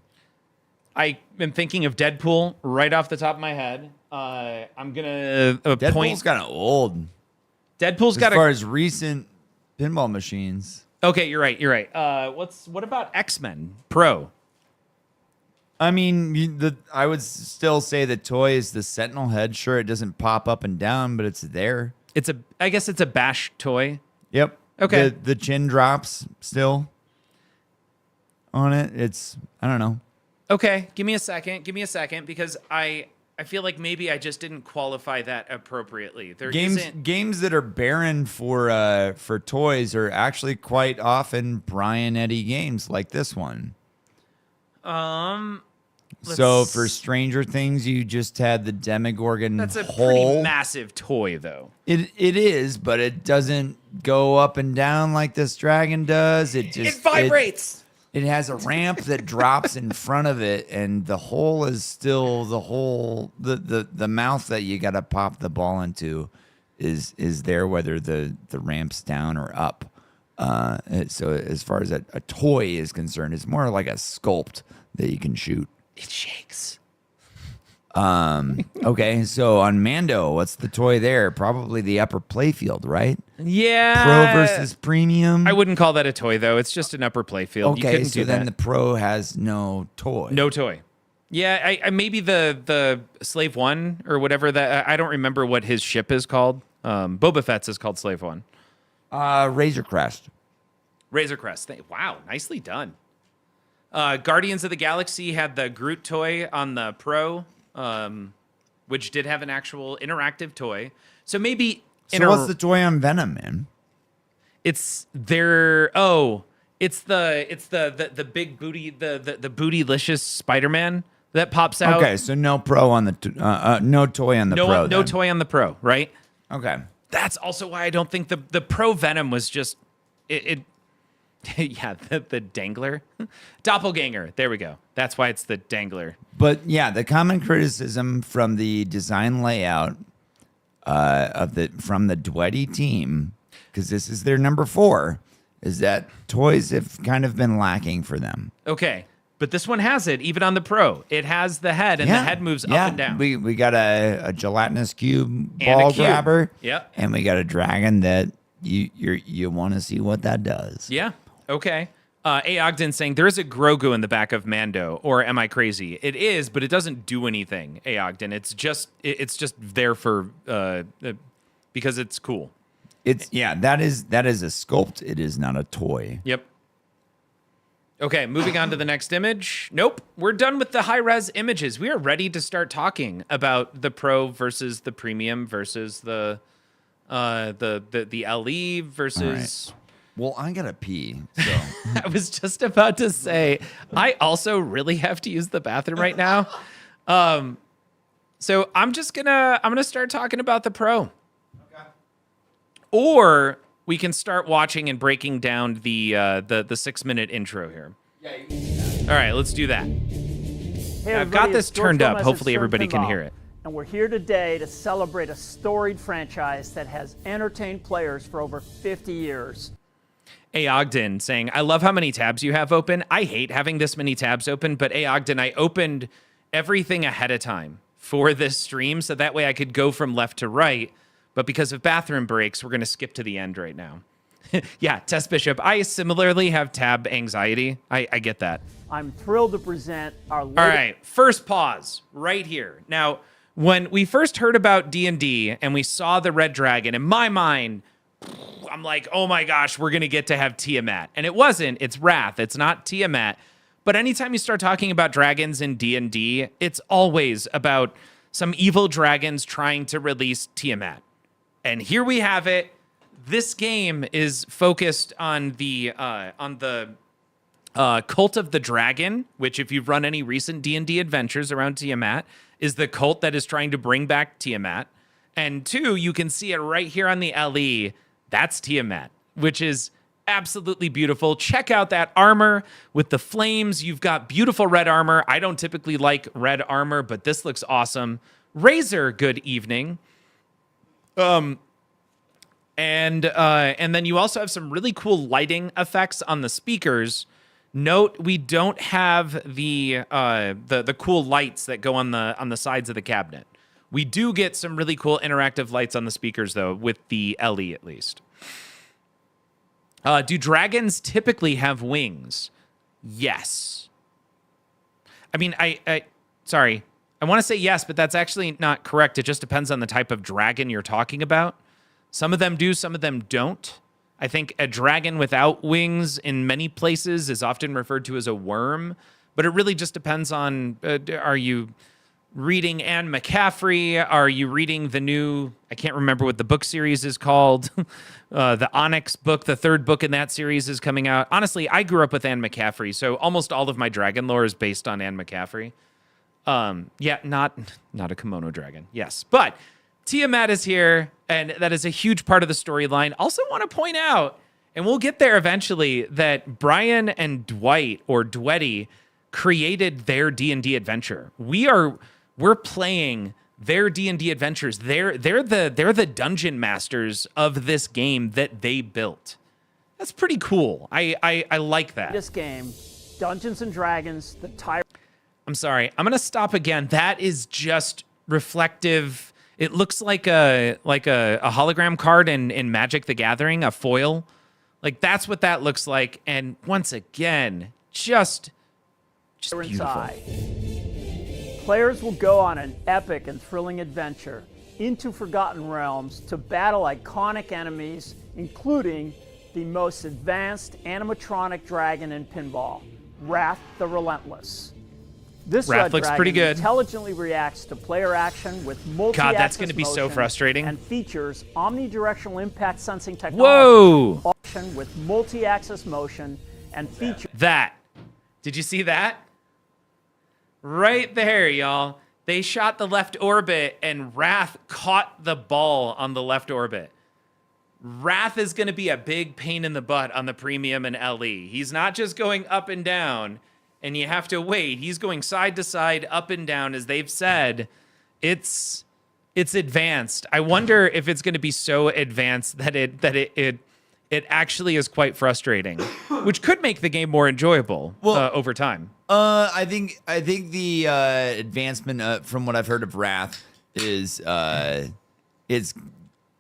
I am thinking of Deadpool right off the top of my head. I'm gonna Deadpool's kind of old. Deadpool's got as far as recent pinball machines. Okay, you're right. What about X-Men Pro? I mean, I would still say the toy is the Sentinel head. Sure, it doesn't pop up and down, but it's there. I guess it's a bash toy. Yep. Okay. The chin drops still on it. I don't know. Okay, give me a second because I feel like maybe I just didn't qualify that appropriately. Games that are barren for toys are actually quite often Brian Eddy games like this one. So for Stranger Things, you just had the Demogorgon. That's a hole. pretty massive toy, though. It is, but it doesn't go up and down like this dragon does. It vibrates. It has a ramp that drops in front of it, and the hole is still the hole. The mouth that you got to pop the ball into is there, whether the ramp's down or up. So as far as a toy is concerned, it's more like a sculpt that you can shoot. It shakes. Okay, so on Mando, what's the toy there? Probably the upper playfield, right? Yeah. Pro versus premium. I wouldn't call that a toy, though. It's just an upper playfield. Okay, you couldn't so do then that. the pro has no toy. No toy. Yeah, I maybe the Slave One or whatever that. I don't remember what his ship is called. Boba Fett's is called Slave One. Razor Crest. Razor Crest. Wow, nicely done. Guardians of the Galaxy had the Groot toy on the Pro, which did have an actual interactive toy. So maybe. So what's the toy on Venom, man? It's their. Oh, it's the big booty, the bootylicious Spider-Man that pops out. Okay, so no pro on the no toy on the pro. No toy on the Pro, right? Okay, that's also why I don't think the Pro Venom was just it yeah, the dangler. Doppelganger. There we go. That's why it's the dangler. but yeah, the common criticism from the design layout from the Dwetty team, because this is their number 4, is that toys have kind of been lacking for them. Okay. But this one has it, even on the Pro. It has the head, and the head moves up and down. We got a gelatinous cube And ball a cube. grabber. Yep. And we got a dragon that you want to see what that does. Yeah. Okay. A. Ogden saying, there is a Grogu in the back of Mando, or am I crazy? It is, but it doesn't do anything, A. Ogden. It's just there for because it's cool. That is a sculpt. It is not a toy. Yep. Okay, moving on to the next image. Nope, we're done with the high-res images. We are ready to start talking about the Pro versus the Premium versus the LE versus. Right. Well, I gotta pee. So I was just about to say, I also really have to use the bathroom right now. So I'm gonna start talking about the Pro. Okay. Or we can start watching and breaking down the 6-minute intro here. Yeah. All right, let's do that. Hey, I've got this turned up. George Gomez at Hopefully Stern everybody can Pinball, hear it. And we're here today to celebrate a storied franchise that has entertained players for over 50 years. A. Ogden saying, I love how many tabs you have open. I hate having this many tabs open, but A. Ogden, I opened everything ahead of time for this stream, so that way I could go from left to right. But because of bathroom breaks, we're going to skip to the end right now. Yeah, Tess Bishop. I similarly have tab anxiety. I get that. I'm thrilled to present our All right, first pause right here. Now, when we first heard about D&D and we saw the Red Dragon, in my mind, I'm like, oh my gosh, we're going to get to have Tiamat. And it wasn't. It's Wrath. It's not Tiamat. But anytime you start talking about dragons in D&D, it's always about some evil dragons trying to release Tiamat. And here we have it. This game is focused on the cult of the dragon, which if you've run any recent D&D adventures around Tiamat, is the cult that is trying to bring back Tiamat. And 2, you can see it right here on the LE. That's Tiamat, which is absolutely beautiful. Check out that armor with the flames. You've got beautiful red armor. I don't typically like red armor, but this looks awesome. Razor, good evening. And then you also have some really cool lighting effects on the speakers. Note we don't have the cool lights that go on the sides of the cabinet. We do get some really cool interactive lights on the speakers though, with the LE at least. Do dragons typically have wings? Yes. I mean, sorry. I want to say yes, but that's actually not correct. It just depends on the type of dragon you're talking about. Some of them do, some of them don't. I think a dragon without wings in many places is often referred to as a worm, but it really just depends on, are you reading Anne McCaffrey? Are you reading the new, I can't remember what the book series is called. The Onyx book, the 3rd book in that series is coming out. Honestly, I grew up with Anne McCaffrey, so almost all of my dragon lore is based on Anne McCaffrey. Yeah, not a kimono dragon. Yes, but Tiamat is here, and that is a huge part of the storyline. Also want to point out, and we'll get there eventually, that Brian and Dwight, or Dwetty, created their D&D adventure. We're playing their D&D adventures. They're the dungeon masters of this game that they built. That's pretty cool. I like that. This game, Dungeons and Dragons, the Tyrant. I'm sorry. I'm gonna stop again. That is just reflective. It looks like a hologram card in Magic the Gathering, a foil. Like that's what that looks like. And once again, just beautiful. Eye. Players will go on an epic and thrilling adventure into Forgotten Realms to battle iconic enemies, including the most advanced animatronic dragon in pinball, Wrath the Relentless. This Wrath red looks dragon pretty good. Intelligently reacts to player action with multi-axis God, that's going to be so motion frustrating. and features omnidirectional impact sensing technology. Whoa! With multi-axis motion and features. That. Did you see that? Right there, y'all. They shot the left orbit, and Wrath caught the ball on the left orbit. Wrath is going to be a big pain in the butt on the premium and LE. He's not just going up and down, and you have to wait. He's going side to side, up and down, as they've said. It's advanced. I wonder if it's going to be so advanced that it actually is quite frustrating, which could make the game more enjoyable over time. I think the advancement from what I've heard of Wrath is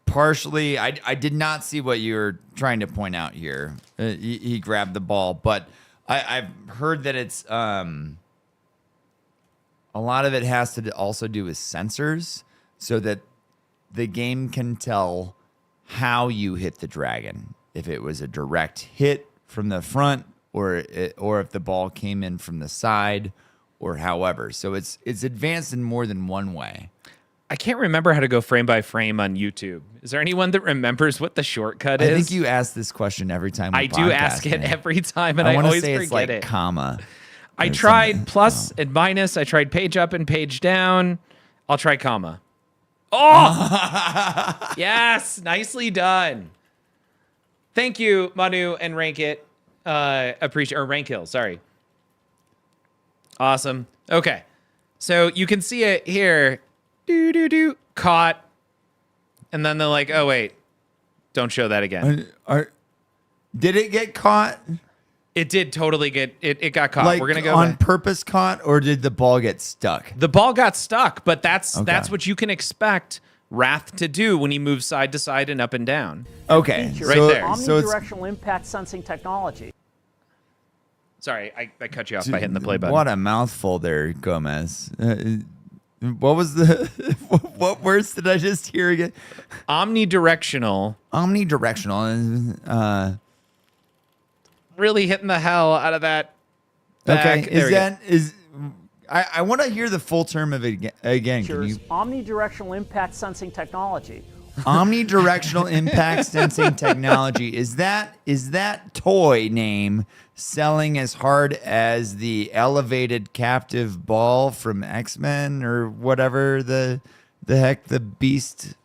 partially. I did not see what you're trying to point out here. He grabbed the ball, but I've heard that it's a lot of it has to also do with sensors, so that the game can tell how you hit the dragon. If it was a direct hit from the front, or if the ball came in from the side, or however. So it's advanced in more than one way. I can't remember how to go frame by frame on YouTube. Is there anyone that remembers what the shortcut is? I think you ask this question every time we I do ask it every time, and I wanna always say forget it's like it. Comma. I tried plus and minus. I tried page up and page down. I'll try comma. Oh! Yes! Nicely done. Thank you, Manu and Rank It. Appreciate, or Rank Hill, sorry. Awesome. Okay. So you can see it here. Caught. And then they're like, oh, wait. Don't show that again. Did it get caught? It did totally get, it got caught. Like We're going to go on back. purpose caught, or did the ball get stuck? The ball got stuck, but that's Okay. what you can expect Wrath to do when he moves side to side and up and down. Okay. Features Right there. So it's omnidirectional impact sensing technology. Sorry, I cut you off by hitting the play button. What a mouthful there, Gomez. What was the what words did I just hear again? Omnidirectional. Omnidirectional. Really hitting the hell out of that back. Okay, I want to hear the full term of it again. Can you? Omnidirectional impact sensing technology. Omnidirectional impact sensing technology. Is that toy name selling as hard as the elevated captive ball from X-Men or whatever the heck the Beast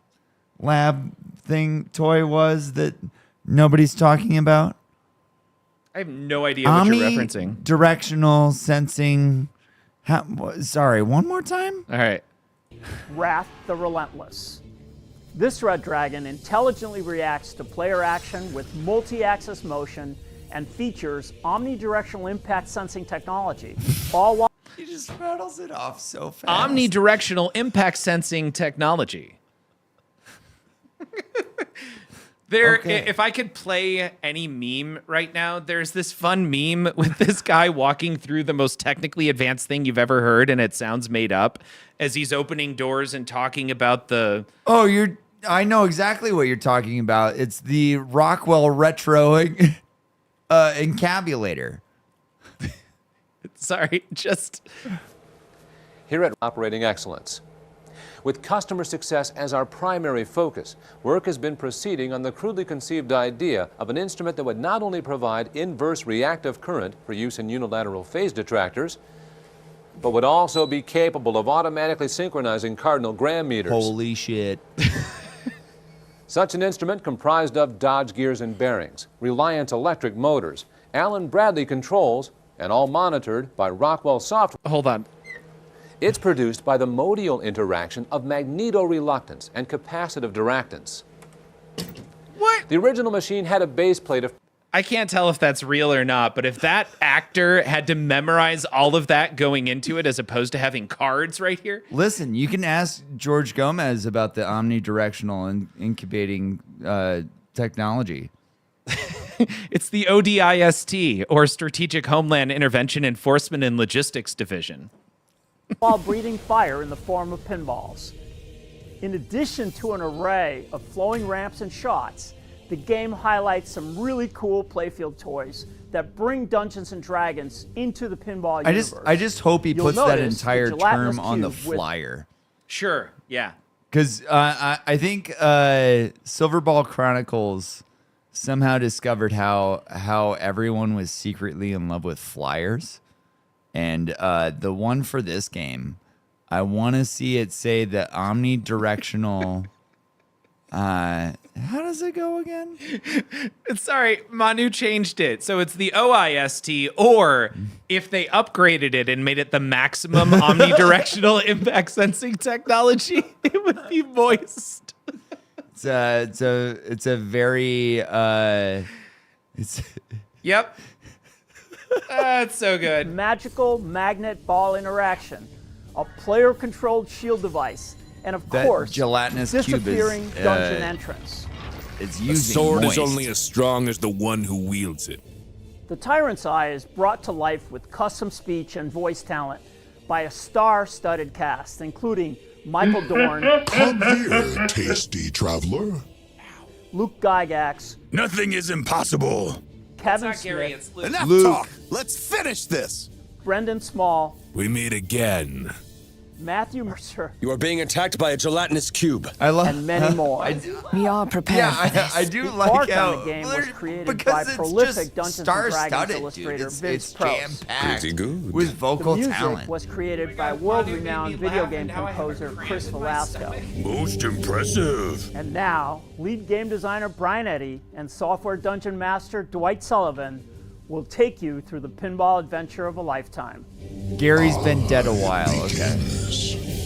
Lab thing toy was that nobody's talking about? I have no idea what you're referencing. Omnidirectional sensing. Sorry, one more time? All right. Wrath the Relentless. This red dragon intelligently reacts to player action with multi-axis motion and features omnidirectional impact sensing technology, all while He just rattles it off so fast. Omnidirectional impact sensing technology. Okay. If I could play any meme right now, there's this fun meme with this guy walking through the most technically advanced thing you've ever heard, and it sounds made up, as he's opening doors and talking about the... Oh, I know exactly what you're talking about. It's the Rockwell Retro encabulator. Sorry, just... Here at Operating Excellence, with customer success as our primary focus, work has been proceeding on the crudely conceived idea of an instrument that would not only provide inverse reactive current for use in unilateral phase detractors, but would also be capable of automatically synchronizing cardinal gram meters. Holy shit. Such an instrument comprised of Dodge gears and bearings, Reliant electric motors, Allen Bradley controls, and all monitored by Rockwell software. Hold on. It's produced by the modial interaction of magnetoreluctance and capacitive diractance. What? The original machine had a base plate of... I can't tell if that's real or not, but if that actor had to memorize all of that going into it as opposed to having cards right here. Listen, you can ask George Gomez about the omnidirectional and incubating technology. It's the ODIST, or Strategic Homeland Intervention Enforcement and Logistics Division. while breathing fire in the form of pinballs. In addition to an array of flowing ramps and shots, the game highlights some really cool playfield toys that bring Dungeons and Dragons into the pinball universe. I just hope he You'll puts that notice the entire gelatinous term on the cube with- flyer. Sure, yeah. Because I think Silverball Chronicles somehow discovered how everyone was secretly in love with flyers. And the one for this game, I want to see it say the omnidirectional... how does it go again? Sorry, Manu changed it. So it's the OIST, or if they upgraded it and made it the maximum omnidirectional impact sensing technology, it would be moist. It's a very Yep. That's so good. Magical magnet ball interaction, a player-controlled shield device, and of That course, gelatinous cube is, disappearing dungeon entrance. it's A using sword moist. is only as strong as the one who wields it. The Tyrant's Eye is brought to life with custom speech and voice talent by a star-studded cast, including Michael Dorn, Come here, tasty traveler. Luke Gygax, Nothing is impossible. Kevin Not Gary, Smith, it's Luke. Enough Luke. talk. Let's finish this. Brendan Small, We meet again. Matthew Mercer, You are being attacked by a gelatinous cube. I love and many more. We are prepared. Yeah, I do like Art how on the game was created because by it's prolific just Dungeons and star-studded, Dragons dude. illustrator It's Vince Pross. jam-packed Pretty good. with The vocal music talent. was created by world-renowned video game composer Chris Velasco. Most impressive. And now, lead game designer Brian Eddy and software dungeon master Dwight Sullivan will take you through the pinball adventure of a lifetime. Gary's been dead a while. Okay.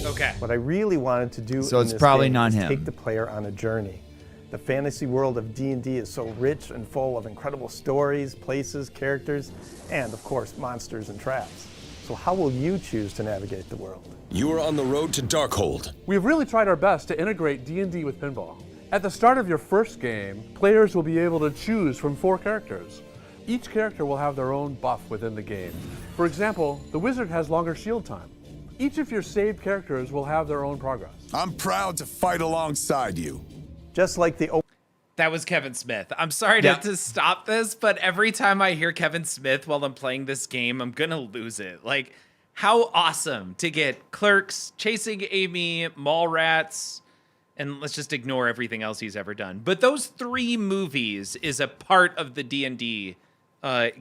Okay. What I really wanted to do So in it's this probably game not is him. take the player on a journey. The fantasy world of D&D is so rich and full of incredible stories, places, characters, and of course, monsters and traps. So how will you choose to navigate the world? You are on the road to Darkhold. We've really tried our best to integrate D&D with pinball. At the start of your first game, players will be able to choose from 4 characters. Each character will have their own buff within the game. For example, the wizard has longer shield time. Each of your saved characters will have their own progress. I'm proud to fight alongside you. Just like the That was Kevin Smith. I'm sorry to stop this, but every time I hear Kevin Smith while I'm playing this game, I'm going to lose it. Like, how awesome to get Clerks, Chasing Amy, Mallrats, and let's just ignore everything else he's ever done. But those 3 movies is a part of the D&D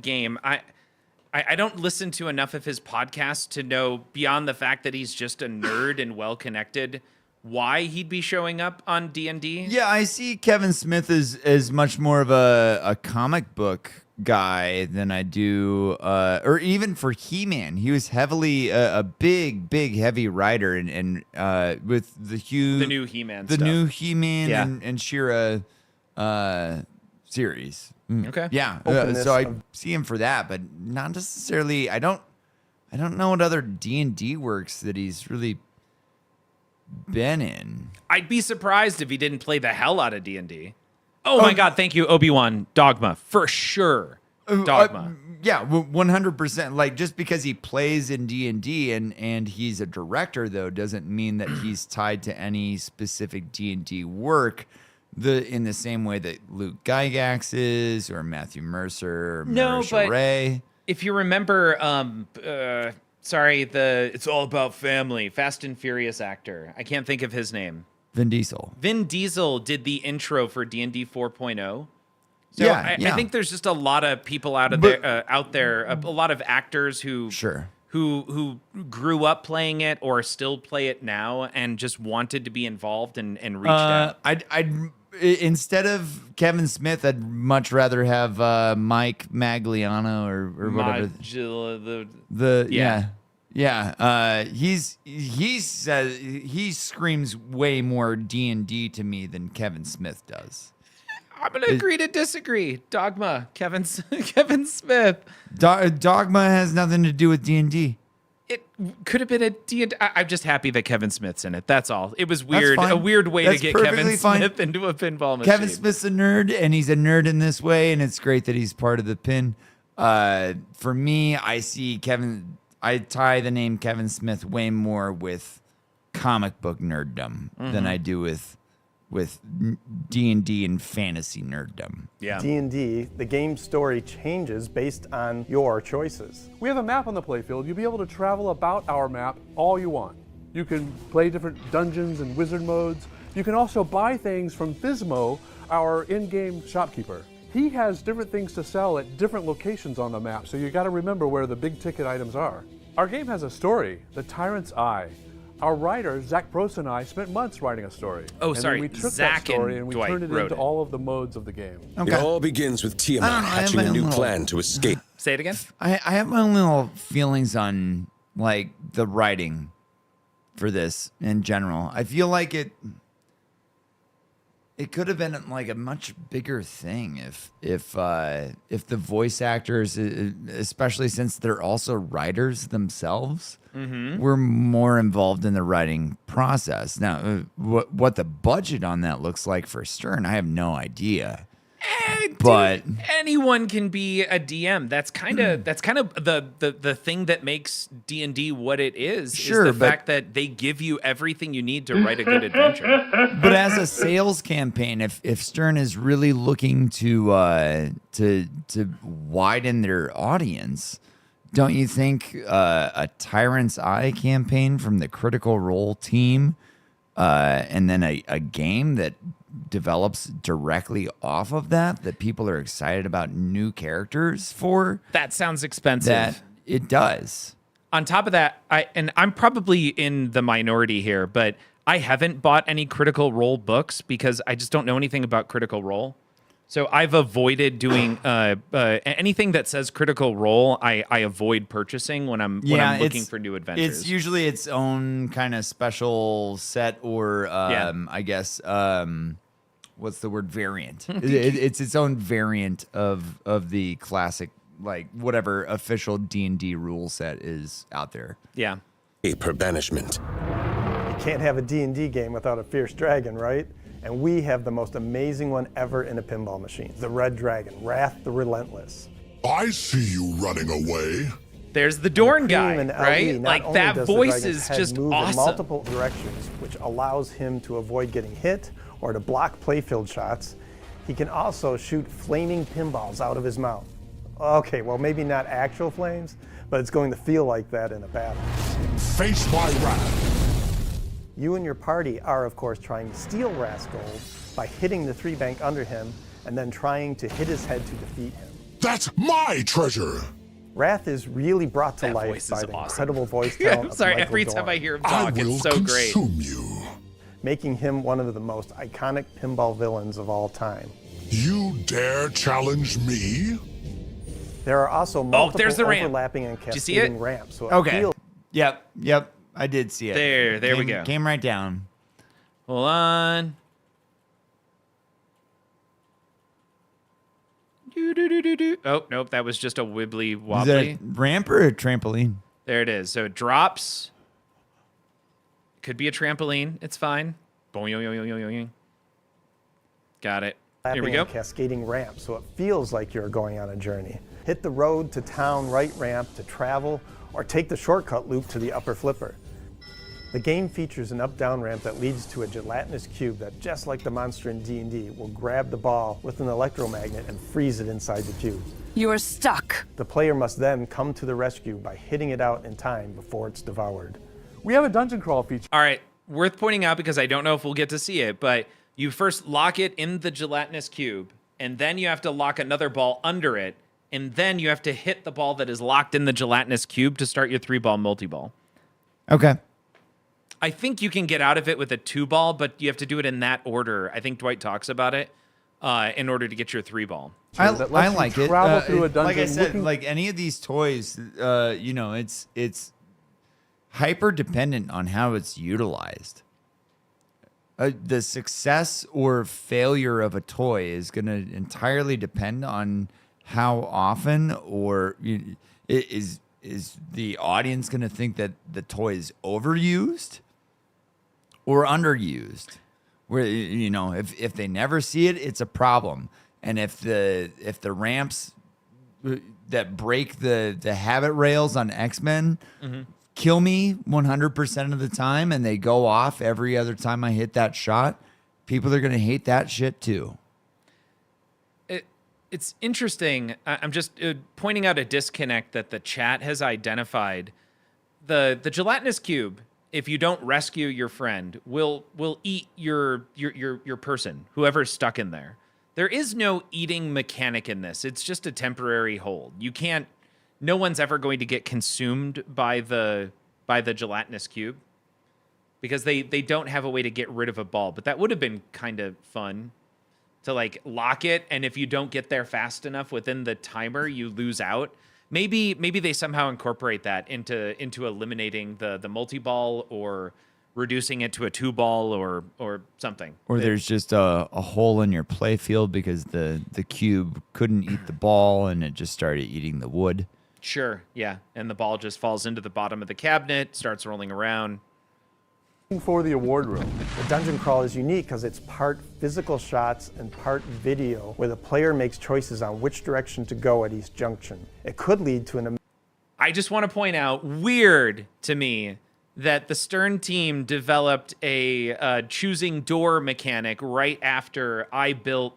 game. I don't listen to enough of his podcasts to know, beyond the fact that he's just a nerd and well-connected, why he'd be showing up on D&D. Yeah, I see Kevin Smith as much more of a comic book guy than I do, or even for He-Man. He was heavily a big, heavy writer, and with the new He-Man new He-Man and She-Ra series. Okay. Yeah, so I see him for that, but not necessarily. I don't know what other D&D works that he's really been in. I'd be surprised if he didn't play the hell out of D&D. Oh my God, thank you, Obi-Wan. Dogma, for sure. Dogma. Yeah, 100%. Like, just because he plays in D&D and he's a director, though, doesn't mean that he's tied to any specific D&D work. In the same way that Luke Gygax is, or Matthew Mercer, or Marisha Ray. If you remember, It's All About Family, Fast and Furious actor. I can't think of his name. Vin Diesel. Vin Diesel did the intro for D&D 4.0. So Yeah, I think there's just a lot of people out there, a lot of actors who who grew up playing it or still play it now and just wanted to be involved and reached out. I'd instead of Kevin Smith, I'd much rather have Mike Magliano or whatever. He screams way more D&D to me than Kevin Smith does. I'm gonna agree to disagree. Dogma, Kevin Smith. Dogma has nothing to do with D&D. It could have been a D&D. I'm just happy that Kevin Smith's in it. That's all. It was weird. A weird way to get Kevin Smith into a pinball machine. Kevin Smith's a nerd, and he's a nerd in this way, and it's great that he's part of the pin. For me, I tie the name Kevin Smith way more with comic book nerddom than I do with D&D and fantasy nerddom. Yeah. D&D, the game story changes based on your choices. We have a map on the playfield. You'll be able to travel about our map all you want. You can play different dungeons and wizard modes. You can also buy things from Thismo, our in-game shopkeeper. He has different things to sell at different locations on the map, so you got to remember where the big ticket items are. Our game has a story, The Tyrant's Eye. Our writer, Zach Prost, and I spent months writing a story. Oh, sorry. We took Zach that story and we Dwight turned it wrote into it. all of the modes of the game. It all begins with Tiamat hatching a new plan to escape. Say it again? I have my own little feelings on, like, the writing for this in general. I feel like it could have been like a much bigger thing if the voice actors, especially since they're also writers themselves, were more involved in the writing process. Now, what the budget on that looks like for Stern, I have no idea. But anyone can be a DM. That's kind of the thing that makes D&D what it is. Sure, is the fact that they give you everything you need to write a good adventure. But as a sales campaign, if Stern is really looking to widen their audience, don't you think a Tyrant's Eye campaign from the Critical Role team, and then a game that develops directly off of that people are excited about new characters for? That sounds expensive. That it does. On top of that, I'm probably in the minority here, but I haven't bought any Critical Role books because I just don't know anything about Critical Role. So I've avoided doing anything that says Critical Role. I avoid purchasing when I'm looking for new adventures. It's usually its own kind of special set, or I guess what's the word, variant. It's its own variant of the classic, like, whatever official D&D rule set is out there. Yeah. Per banishment. You can't have a D&D game without a fierce dragon, right? And we have the most amazing one ever in a pinball machine, the Red Dragon, Wrath the Relentless. I see you running away. There's the Dorn guy, And right? LE, not Like, only that does the voice dragon's is head just move awesome. in multiple directions, which allows him to avoid getting hit or to block playfield shots. He can also shoot flaming pinballs out of his mouth. Okay, well, maybe not actual flames, but it's going to feel like that in a battle. Face my wrath. You and your party are, of course, trying to steal Wrath's gold by hitting the 3-bank under him and then trying to hit his head to defeat him. That's my treasure. Wrath is really brought to That life voice by is the awesome. incredible voice Yeah, talent I'm of sorry, Michael every time Dorn, I hear him I talk, will it's so great. consume you. making him one of the most iconic pinball villains of all time. You dare challenge me? There are also multiple there's the ramp. overlapping and Did you see it? cascading ramps. So it Okay. feels Yep. I did see it. There we Came- go. Came right down. Hold on. Oh, nope, that was just a wibbly Is that wobbly. a ramp or a trampoline? There it is. So it drops. Could be a trampoline. It's fine. Boing. Got it. Here we overlapping go. and cascading ramps, so it feels like you're going on a journey. Hit the road to town right ramp to travel, or take the shortcut loop to the upper flipper. The game features an up-down ramp that leads to a gelatinous cube that, just like the monster in D&D, will grab the ball with an electromagnet and freeze it inside the cube. You are stuck. The player must then come to the rescue by hitting it out in time before it's devoured. We have a dungeon crawl feature. All right. Worth pointing out because I don't know if we'll get to see it, but you first lock it in the gelatinous cube, and then you have to lock another ball under it, and then you have to hit the ball that is locked in the gelatinous cube to start your 3-ball multi-ball. Okay. I think you can get out of it with a 2-ball, but you have to do it in that order. I think Dwight talks about it in order to get your 3-ball. I that lets you like it. travel through a dungeon like I said, looking- like any of these toys, it's hyper dependent on how it's utilized. The success or failure of a toy is going to entirely depend on how often or is the audience going to think that the toy is overused or underused. Where if they never see it, it's a problem. And if the ramps that break the habit rails on X-Men kill me 100% of the time, and they go off every other time I hit that shot, people are going to hate that shit too. It's interesting. I'm just pointing out a disconnect that the chat has identified. The gelatinous cube, if you don't rescue your friend, will eat your person, whoever's stuck in there. There is no eating mechanic in this. It's just a temporary hold. You can't. No one's ever going to get consumed by the gelatinous cube because they don't have a way to get rid of a ball. But that would have been kind of fun to like lock it, and if you don't get there fast enough within the timer, you lose out. Maybe they somehow incorporate that into eliminating the multi-ball or reducing it to a 2-ball or something. Or there's just a hole in your play field because the cube couldn't eat the ball and it just started eating the wood. Sure, yeah. And the ball just falls into the bottom of the cabinet, starts rolling around. For the award room. The dungeon crawl is unique because it's part physical shots and part video, where the player makes choices on which direction to go at each junction. It could lead to an I just want to point out, weird to me, that the Stern team developed a choosing door mechanic right after I built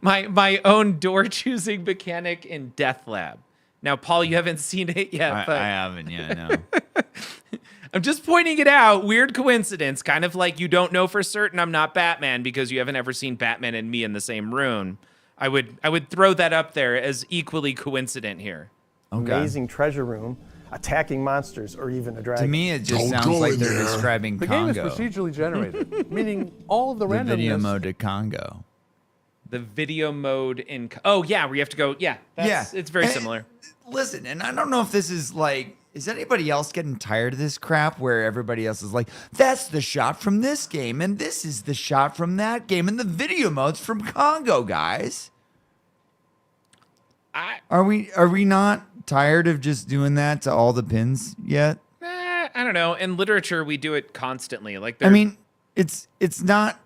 my own door choosing mechanic in Death Lab. Now, Paul, you haven't seen it yet, but I haven't yet, no. I'm just pointing it out. Weird coincidence. Kind of like you don't know for certain I'm not Batman because you haven't ever seen Batman and me in the same room. I would throw that up there as equally coincident here. amazing treasure room, attacking monsters, or even a dragon. To me, it just sounds like they're describing The Congo. game is procedurally generated, meaning all of the The randomness. video mode of Congo. The video mode in... Oh, yeah, where you have to go... Yeah, it's very similar. Listen, and I don't know if this is like... Is anybody else getting tired of this crap where everybody else is like, that's the shot from this game, and this is the shot from that game, and the video mode's from Congo, guys? Are we not tired of just doing that to all the pins yet? I don't know. In literature, we do it constantly. Like, I mean, it's not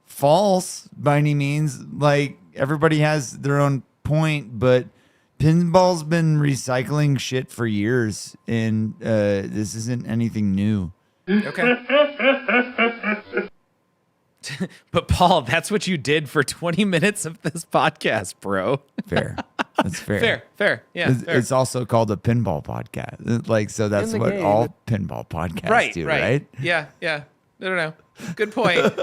false by any means. Like, everybody has their own point, but pinball's been recycling shit for years, and this isn't anything new. Okay. But Paul, that's what you did for 20 minutes of this podcast, bro. Fair. That's fair. Fair. Yeah. It's also called a pinball podcast. Like, so that's what all pinball podcasts do, right? Yeah. I don't know. Good point.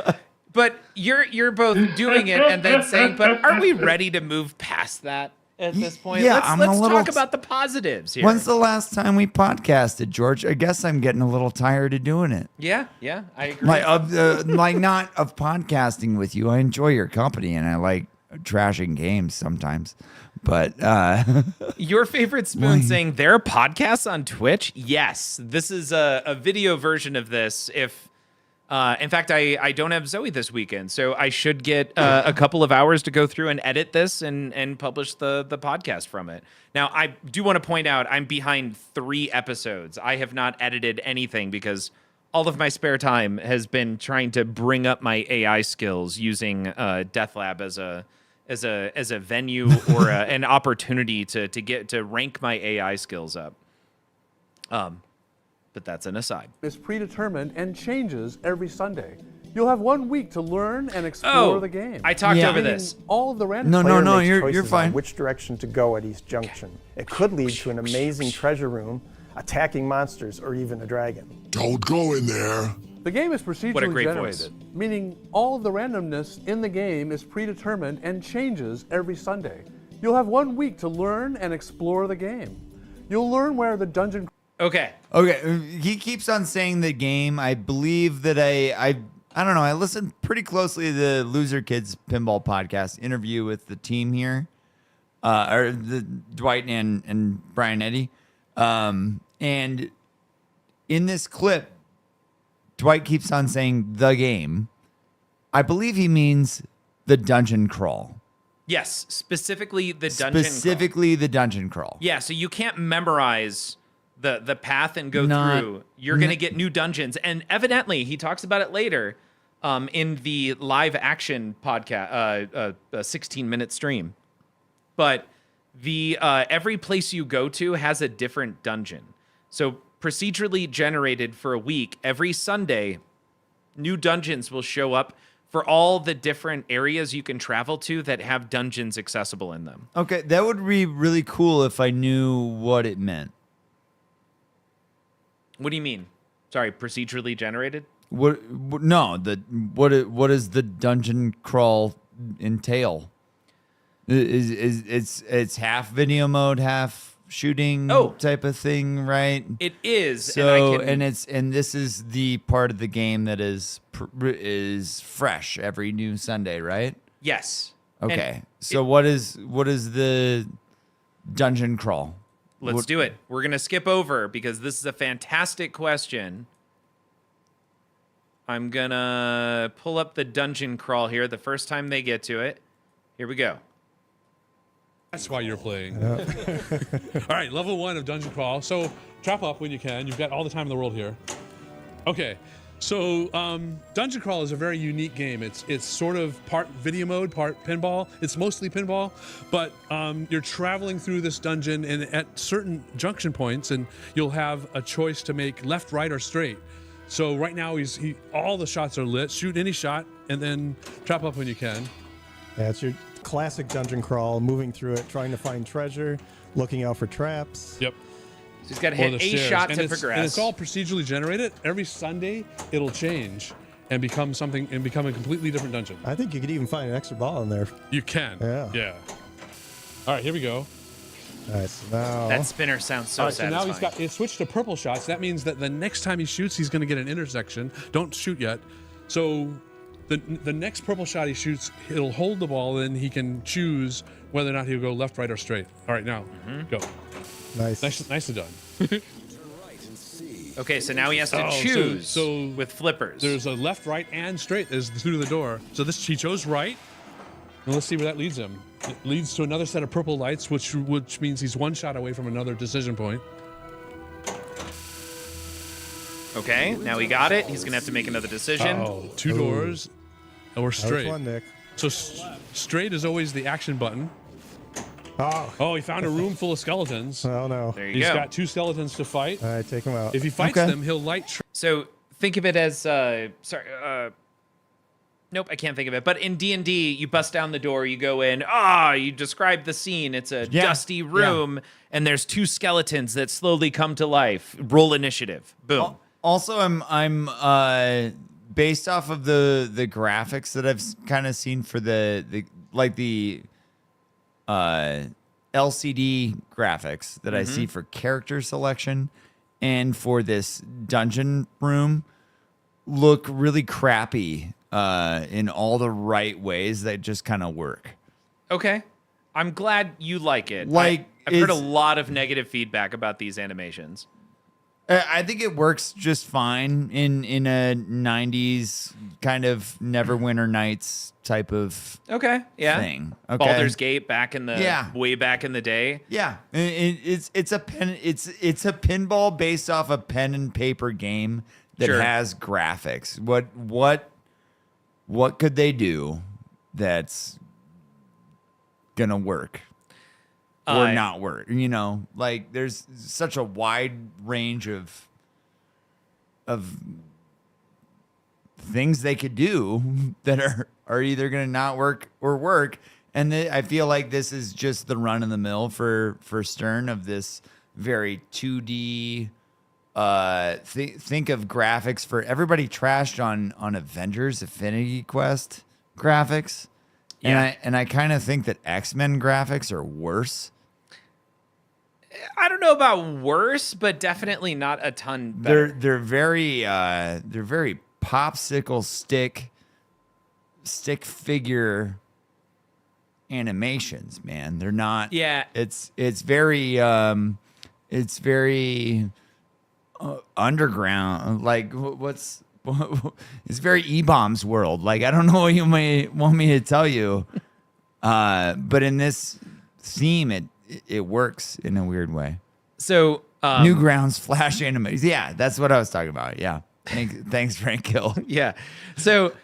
But you're both doing it and then saying, but are we ready to move past that at this point? Yeah, let's talk about the positives here. When's the last time we podcasted, George? I guess I'm getting a little tired of doing it. Yeah, I agree. Like not of podcasting with you. I enjoy your company and I like trashing games sometimes. But your favorite spoon saying there are podcasts on Twitch? Yes. This is a video version of this. If in fact, I don't have Zoe this weekend, so I should get a couple of hours to go through and edit this and publish the podcast from it. Now, I do want to point out I'm behind 3 episodes. I have not edited anything because all of my spare time has been trying to bring up my AI skills using Death Lab as a venue or an opportunity to rank my AI skills up. But that's an aside. It's predetermined and changes every Sunday. You'll have 1 week to learn and explore the game. I talked over this. All of the random. No, you're fine. Which direction to go at each junction. It could lead to an amazing treasure room, attacking monsters, or even a dragon. Don't go in there. The game is procedurally generated, meaning all of the randomness in the game is predetermined and changes every Sunday. You'll have 1 week to learn and explore the game. You'll learn where the dungeon. Okay. He keeps on saying the game. I believe that I don't know. I listened pretty closely to the Loser Kids Pinball podcast interview with the team here, or the Dwight and Brian Eddy, and in this clip, Dwight keeps on saying the game. I believe he means the dungeon crawl. Yes, specifically the dungeon crawl. Yeah, so you can't memorize the path and go through. You're going to get new dungeons. And evidently, he talks about it later in the live action podcast, 16-minute stream. But the every place you go to has a different dungeon. So procedurally generated for a week, every Sunday, new dungeons will show up for all the different areas you can travel to that have dungeons accessible in them. Okay, that would be really cool if I knew what it meant. What do you mean? Sorry, procedurally generated? What does the dungeon crawl entail? It's half video mode, half shooting type of thing, right? It is. So and this is the part of the game that is fresh every new Sunday, right? Yes. Okay. So what is the dungeon crawl? Let's do it. We're going to skip over because this is a fantastic question. I'm going to pull up the dungeon crawl here the first time they get to it. Here we go. That's why you're playing. All right, level 1 of dungeon crawl. So trap up when you can. You've got all the time in the world here. Okay. So dungeon crawl is a very unique game. It's sort of part video mode, part pinball. It's mostly pinball, but you're traveling through this dungeon and at certain junction points, and you'll have a choice to make left, right, or straight. So right now all the shots are lit. Shoot any shot and then trap up when you can. Yeah, it's your classic dungeon crawl, moving through it, trying to find treasure, looking out for traps. Yep. So he's got to hit a shot to progress. And it's all procedurally generated. Every Sunday, it'll change and become something and become a completely different dungeon. I think you could even find an extra ball in there. You can. Yeah. All right, here we go. All right, so now that spinner sounds so satisfying. So now it's switched to purple shots. That means that the next time he shoots, he's going to get an intersection. Don't shoot yet. So the next purple shot he shoots, he'll hold the ball, and he can choose whether or not he'll go left, right, or straight. All right, now go. Nicely done. Okay, so now he has to choose with flippers. There's a left, right, and straight is through the door. So he chose right. And let's see where that leads him. It leads to another set of purple lights, which means he's one shot away from another decision point. Okay, now he got it. He's going to have to make another decision. Oh, two doors. Or straight. Fun, Nick. So straight is always the action button. Oh, he found a room full of skeletons. Oh, no. There you He's go. got 2 skeletons to fight. All right, take them out. If he fights them, he'll light. So think of it as Nope, I can't think of it. But in D&D, you bust down the door, you go in, you describe the scene. It's a dusty room, and there's 2 skeletons that slowly come to life. Roll initiative. Boom. Also, I'm based off of the graphics that I've kind of seen for the LCD graphics that I see for character selection and for this dungeon room look really crappy in all the right ways that just kind of work. Okay. I'm glad you like it. Like, I've heard a lot of negative feedback about these animations. I think it works just fine in a 90s kind of Neverwinter Nights type of thing. Okay. Baldur's Gate back in the way back in the day. Yeah. It's a pinball based off a pen and paper game that has graphics. What could they do that's gonna work? Or not work, like there's such a wide range of things they could do that are either going to not work or work. And I feel like this is just the run of the mill for Stern of this very 2D. Think of graphics for everybody trashed on Avengers Affinity Quest graphics. Yeah. And I kind of think that X-Men graphics are worse. I don't know about worse, but definitely not a ton better. They're very popsicle stick figure animations, man. They're not. Yeah. It's very underground. Like it's very E-Bombs world. Like I don't know what you may want me to tell you, but in this theme, it works in a weird way. So Newgrounds Flash animators. Yeah, that's what I was talking about. Yeah. Thanks, Frank Hill. Yeah. So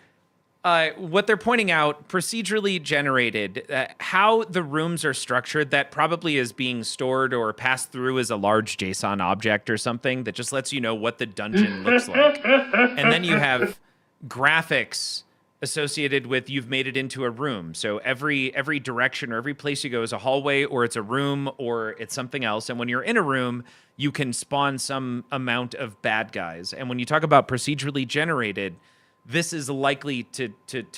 what they're pointing out, procedurally generated, how the rooms are structured, that probably is being stored or passed through as a large JSON object or something that just lets you know what the dungeon looks like. And then you have graphics associated with you've made it into a room. So every direction or every place you go is a hallway or it's a room or it's something else. And when you're in a room, you can spawn some amount of bad guys. And when you talk about procedurally generated, this is likely to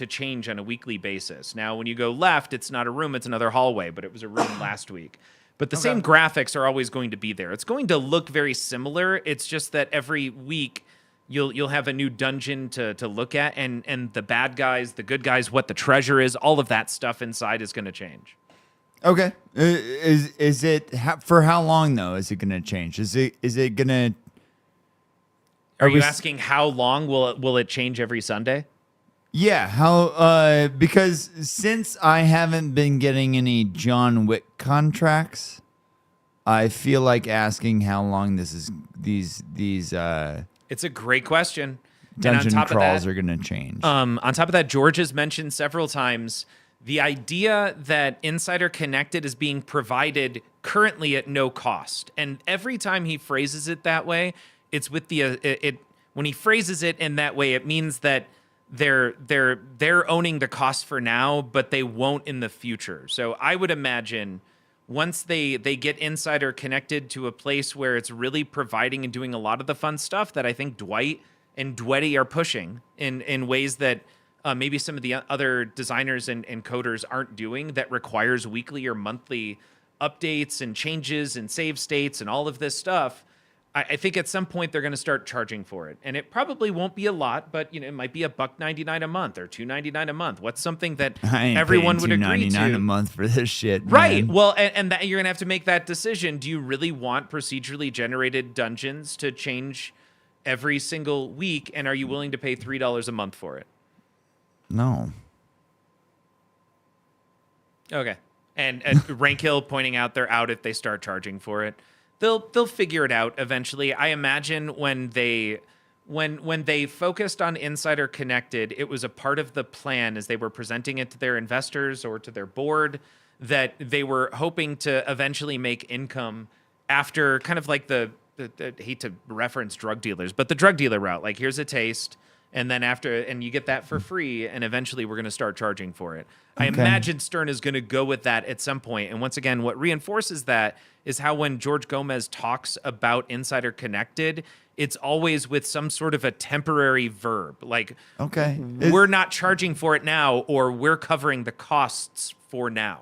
change on a weekly basis. Now, when you go left, it's not a room, it's another hallway, but it was a room last week. But the same graphics are always going to be there. It's going to look very similar. It's just that every week you'll have a new dungeon to look at, and the bad guys, the good guys, what the treasure is, all of that stuff inside is going to change. Okay. Is it for how long though? Is it going to change? Is it going to? Are you asking how long will it change every Sunday? Yeah. How? Because since I haven't been getting any John Wick contracts, I feel like asking how long these. It's a great question. Dungeon crawls are going to change. On top of that, George has mentioned several times the idea that Insider Connected is being provided currently at no cost. And every time he phrases it that way, it's with when he phrases it in that way, it means that they're owning the cost for now, but they won't in the future. So I would imagine once they get Insider Connected to a place where it's really providing and doing a lot of the fun stuff that I think Dwight and Dwetty are pushing in ways that maybe some of the other designers and coders aren't doing, that requires weekly or monthly updates and changes and save states and all of this stuff, I think at some point they're going to start charging for it. And it probably won't be a lot, but it might be $1.99 a month or $2.99 a month. What's something that everyone would agree to? $2.99 a month for this shit, right? Man. Well, and that you're going to have to make that decision. Do you really want procedurally generated dungeons to change every single week? And are you willing to pay $3 a month for it? No. Okay. And Rank Hill pointing out they're out if they start charging for it. They'll figure it out eventually. I imagine when they focused on Insider Connected, it was a part of the plan as they were presenting it to their investors or to their board, that they were hoping to eventually make income after kind of like the hate to reference drug dealers, but the drug dealer route. Like, here's a taste. And then and you get that for free, and eventually we're going to start charging for it. I imagine Stern is going to go with that at some point. And once again, what reinforces that is how when George Gomez talks about Insider Connected, it's always with some sort of a temporary verb. Like, we're not charging for it now, or we're covering the costs for now.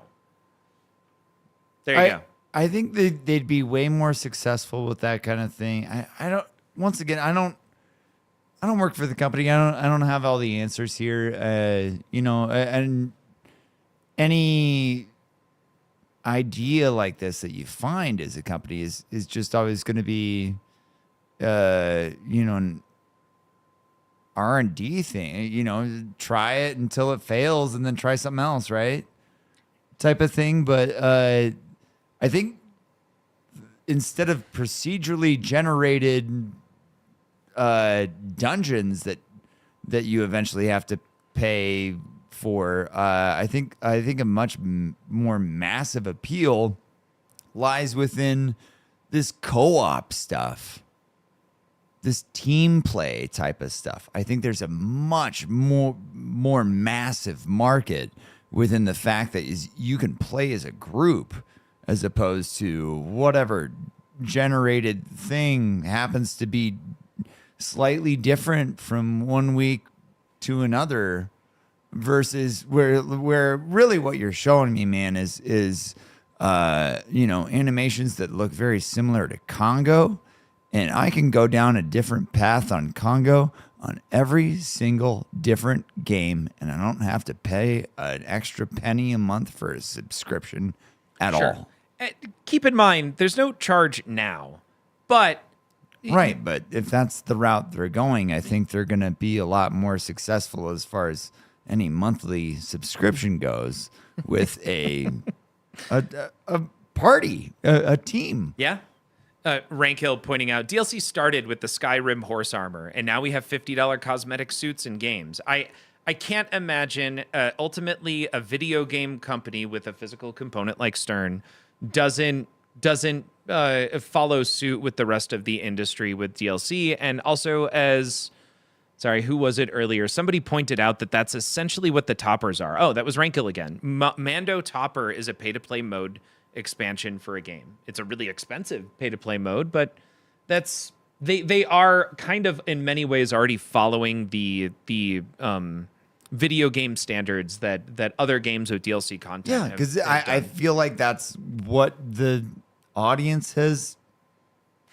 There you go. I think they'd be way more successful with that kind of thing. I don't. Once again, I don't work for the company. I don't have all the answers here. And any idea like this that you find as a company is just always going to be, an R&D thing. Try it until it fails, and then try something else, right? Type of thing. But I think instead of procedurally generated dungeons that you eventually have to pay for, I think a much more massive appeal lies within this co-op stuff, this team play type of stuff. I think there's a much more massive market within the fact that you can play as a group, as opposed to whatever generated thing happens to be slightly different from one week to another, versus where really what you're showing me, man, is animations that look very similar to Congo, and I can go down a different path on Congo on every single different game, and I don't have to pay an extra penny a month for a subscription at all. Keep in mind, there's no charge now, but... Right, but if that's the route they're going, I think they're going to be a lot more successful as far as any monthly subscription goes with a party, a team. Yeah. Rankhill pointing out, DLC started with the Skyrim horse armor, and now we have $50 cosmetic suits in games. I can't imagine ultimately a video game company with a physical component like Stern doesn't follow suit with the rest of the industry with DLC. And also, who was it earlier? Somebody pointed out that that's essentially what the toppers are. Oh, that was Rankle again. Mando Topper is a pay-to-play mode expansion for a game. It's a really expensive pay-to-play mode, but they are kind of in many ways already following the video game standards that other games with DLC content. Yeah, because I feel like that's what the audience has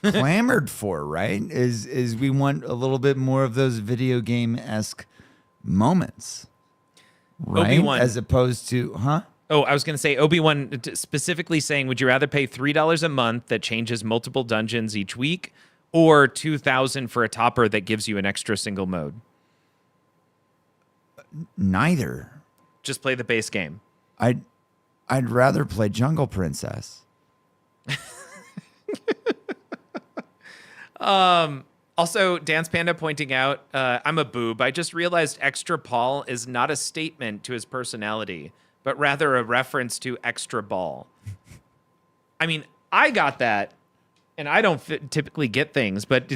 clamored for, right? Is we want a little bit more of those video game-esque moments, right? Obi-Wan. As opposed to, Oh, I was going to say, Obi-Wan specifically saying, would you rather pay $3 a month that changes multiple dungeons each week, or $2,000 for a topper that gives you an extra single mode? Neither. Just play the base game. I'd rather play Jungle Princess. Also, Dance Panda pointing out, I'm a boob. I just realized Extra Paul is not a statement to his personality, but rather a reference to Extra Ball. I mean, I got that, and I don't typically get things, but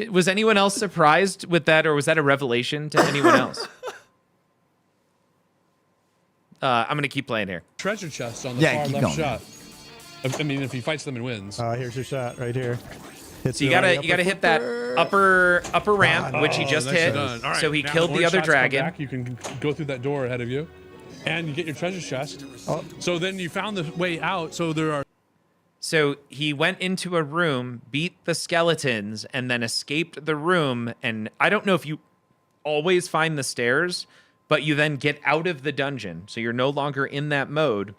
was anyone else surprised with that, or was that a revelation to anyone else? I'm going to keep playing here. Treasure chest on the far left going. shot. I mean, if he fights them and wins. Here's your shot right here. So you gotta hit that upper ramp, which he just hit. Right, so he now killed the other dragon. Back, you can go through that door ahead of you, and you get your treasure chest. So then you found the way out. So he went into a room, beat the skeletons, and then escaped the room. And I don't know if you always find the stairs, but you then get out of the dungeon. So you're no longer in that mode.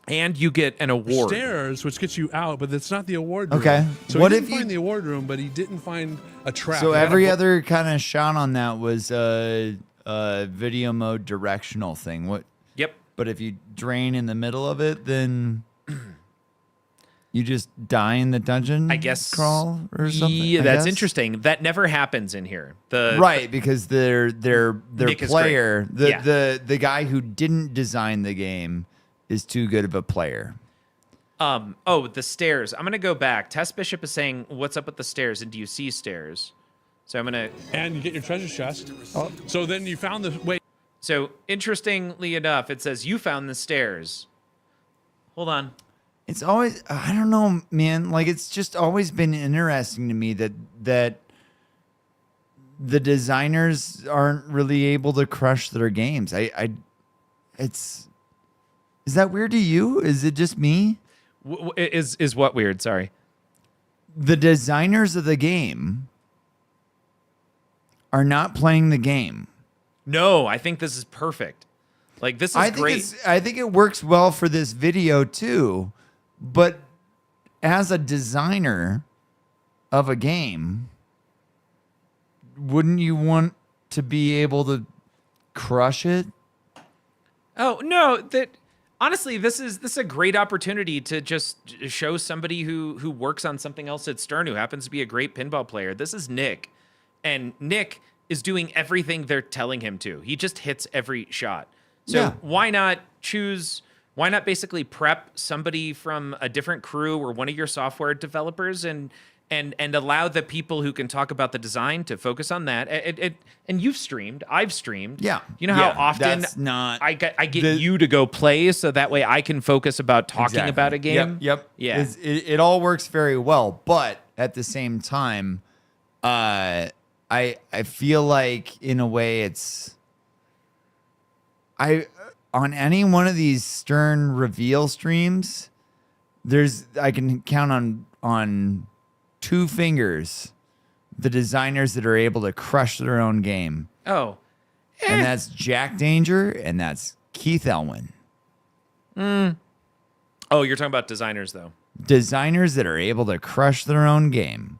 And you get an award. Stairs, which gets you out, but it's not the award room. Okay. So What he if didn't find the award room, but he didn't find a trap. So every other kind of shot on that was a video mode directional thing. What? Yep. But if you drain in the middle of it, then you just die in the dungeon. I guess crawl or something. Yeah, that's interesting. That never happens in here. Right, because their Nick is player, great. the guy who didn't design the game, is too good of a player. The stairs. I'm gonna go back. Tess Bishop is saying, "What's up with the stairs?" And do you see stairs? So I'm gonna. And you get your treasure chest. Oh. So then you found the wait. So interestingly enough, it says you found the stairs. Hold on. It's always, I don't know, man. Like, it's just always been interesting to me that the designers aren't really able to crush their games. Is that weird to you? Is it just me? Is what weird? Sorry. The designers of the game are not playing the game. No, I think this is perfect. Like, this is great. I think it works well for this video too. But as a designer of a game, wouldn't you want to be able to crush it? Oh, no, honestly, this is a great opportunity to just show somebody who works on something else at Stern, who happens to be a great pinball player. This is Nick, and Nick is doing everything they're telling him to. He just hits every shot. So why not basically prep somebody from a different crew or one of your software developers and allow the people who can talk about the design to focus on that. And you've streamed, I've streamed. Yeah. You know how often I get you to go play so that way I can focus about talking about a game. Yep. Yeah. It all works very well, but at the same time, I feel like in a way on any one of these Stern reveal streams, I can count on 2 fingers the designers that are able to crush their own game. Oh. And that's Jack Danger and that's Keith Elwin. Oh, you're talking about designers though. Designers that are able to crush their own game.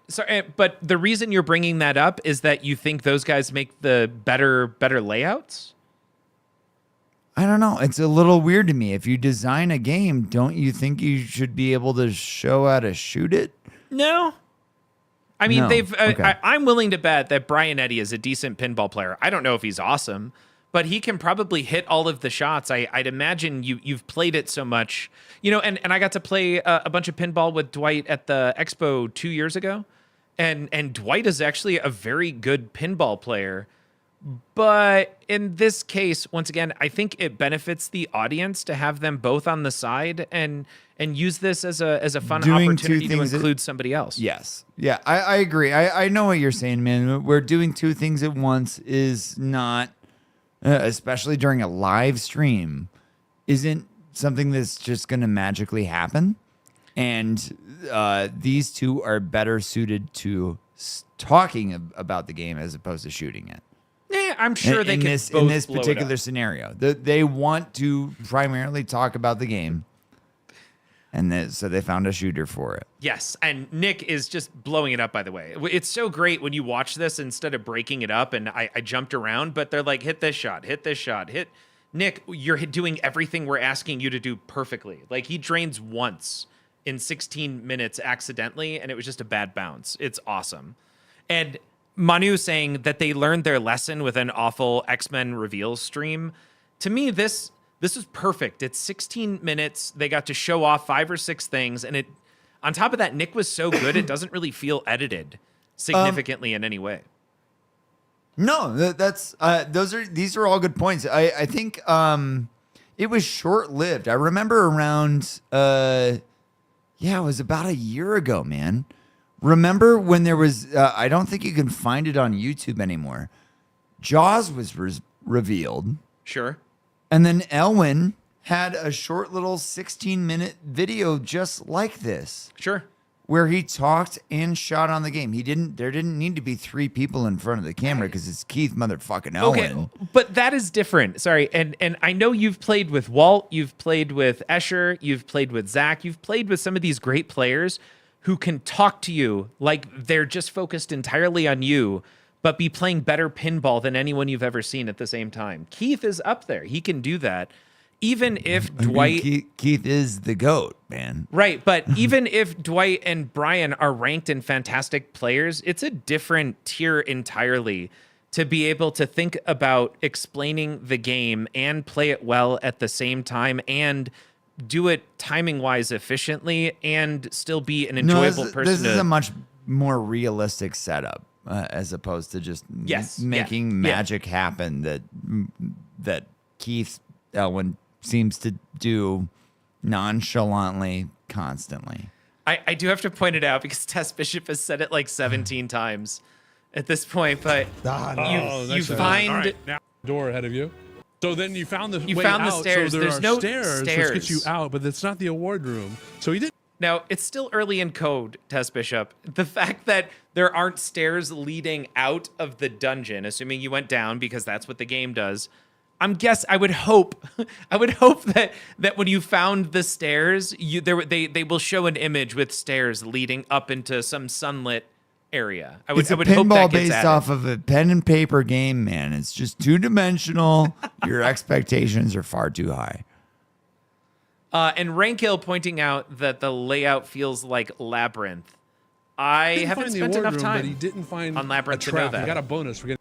Sorry, but the reason you're bringing that up is that you think those guys make the better layouts? I don't know. It's a little weird to me. If you design a game, don't you think you should be able to show how to shoot it? No. I mean, No. Okay. I'm willing to bet that Brian Eddy is a decent pinball player. I don't know if he's awesome, but he can probably hit all of the shots. I'd imagine you've played it so much. And I got to play a bunch of pinball with Dwight at the Expo 2 years ago. And Dwight is actually a very good pinball player. But in this case, once again, I think it benefits the audience to have them both on the side and use this as a fun opportunity to include somebody else. Yes. Yeah, I agree. I know what you're saying, man. We're doing 2 things at once is not, especially during a live stream, isn't something that's just going to magically happen. And these 2 are better suited to talking about the game as opposed to shooting it. Yeah, I'm sure they can both in this blow it particular up. scenario. They want to primarily talk about the game, and so they found a shooter for it. Yes, and Nick is just blowing it up, by the way. It's so great when you watch this instead of breaking it up, and I jumped around, but they're like, hit this shot, hit this shot, hit. Nick, you're doing everything we're asking you to do perfectly. Like, he drains once in 16 minutes accidentally, and it was just a bad bounce. It's awesome. And Manu saying that they learned their lesson with an awful X-Men reveal stream. To me, this is perfect. It's 16 minutes. They got to show off 5 or 6 things. And on top of that, Nick was so good, it doesn't really feel edited significantly in any way. No, these are all good points. I think it was short-lived. I remember around, it was about a year ago, man. Remember when there was, I don't think you can find it on YouTube anymore. Jaws was revealed. Sure. And then Elwin had a short little 16-minute video just like this. Sure. Where he talked and shot on the game. There didn't need to be 3 people in front of the camera because it's Keith motherfucking Elwin. Okay, but that is different. Sorry, and I know you've played with Walt, you've played with Escher, you've played with Zach, you've played with some of these great players who can talk to you like they're just focused entirely on you, but be playing better pinball than anyone you've ever seen at the same time. Keith is up there. He can do that. Even if Dwight... Keith is the GOAT, man. Right, but even if Dwight and Brian are ranked in fantastic players, it's a different tier entirely to be able to think about explaining the game and play it well at the same time and do it timing-wise efficiently and still be an enjoyable person. This is a much more realistic setup. as opposed to just Yeah. making magic happen that Keith Elwin seems to do nonchalantly constantly. I do have to point it out because Tess Bishop has said it like 17 times at this point, but you find all right, now door ahead of you. So then you found the stairs. So There's no stairs, which gets you out, but it's not the award room. So he did. Now, it's still early in code, Tess Bishop. The fact that there aren't stairs leading out of the dungeon, assuming you went down because that's what the game does. I would hope that when you found the stairs, they will show an image with stairs leading up into some sunlit area. I would hope that pinball gets based added. off of a pen and paper game, man. It's just 2-dimensional. Your expectations are far too high. And Rankill pointing out that the layout feels like Labyrinth. I haven't spent enough time but he didn't find on Labyrinth a to know trap. that. He got a bonus for getting.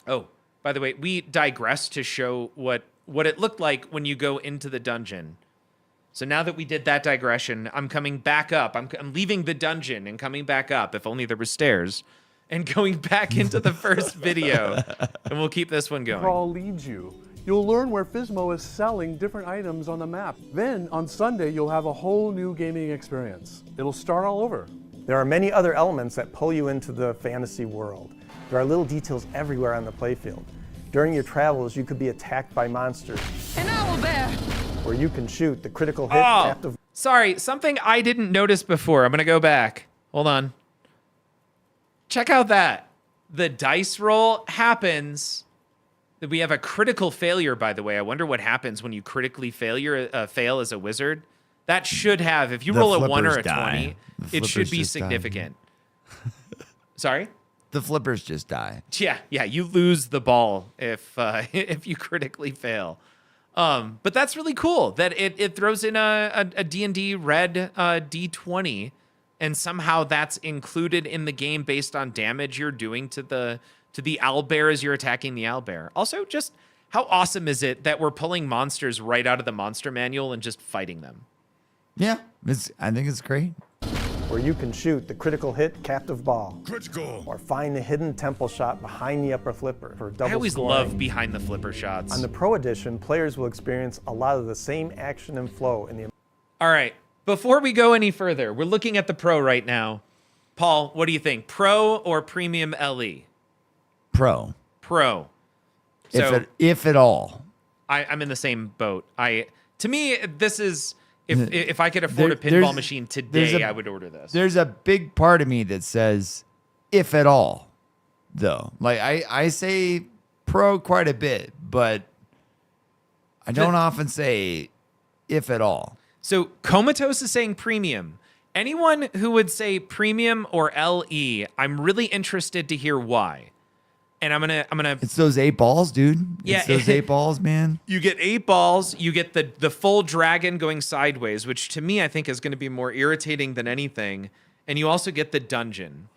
Oh, by the way, we digress to show what it looked like when you go into the dungeon. So now that we did that digression, I'm coming back up. I'm leaving the dungeon and coming back up, if only there were stairs, and going back into the first video. And we'll keep this one going. Crawl leads you. You'll learn where Fismo is selling different items on the map. Then, on Sunday, you'll have a whole new gaming experience. It'll start all over. There are many other elements that pull you into the fantasy world. There are little details everywhere on the playfield. During your travels, you could be attacked by monsters. An owl bear! Where you can shoot the critical hit captive. Sorry, something I didn't notice before. I'm going to go back. Hold on. Check out that. The dice roll happens. We have a critical failure, by the way. I wonder what happens when you critically fail as a wizard. That should have, if you roll a 1 or a 20, it should be significant. Sorry? The flippers just die. Yeah, you lose the ball if you critically fail. But that's really cool that it throws in a D&D red D20, and somehow that's included in the game based on damage you're doing to the owlbear as you're attacking the owlbear. Also, just how awesome is it that we're pulling monsters right out of the monster manual and just fighting them? Yeah, I think it's great. Where you can shoot the critical hit captive ball. Critical. Or find the hidden temple shot behind the upper flipper for double I always scoring. love behind the flipper shots. On the Pro Edition, players will experience a lot of the same action and flow in the. All right, before we go any further, we're looking at the Pro right now. Paul, what do you think? Pro or Premium LE? Pro. So if at all. I'm in the same boat. To me, this is if I could afford a pinball machine today, I would order this. There's a big part of me that says, if at all, though. Like I say pro quite a bit, but I don't often say if at all. So Comatose is saying premium. Anyone who would say premium or LE, I'm really interested to hear why. And I'm gonna. It's those 8 balls, dude. Yeah, it's those 8 balls, man. You get 8 balls. You get the full dragon going sideways, which to me I think is going to be more irritating than anything. And you also get the dungeon.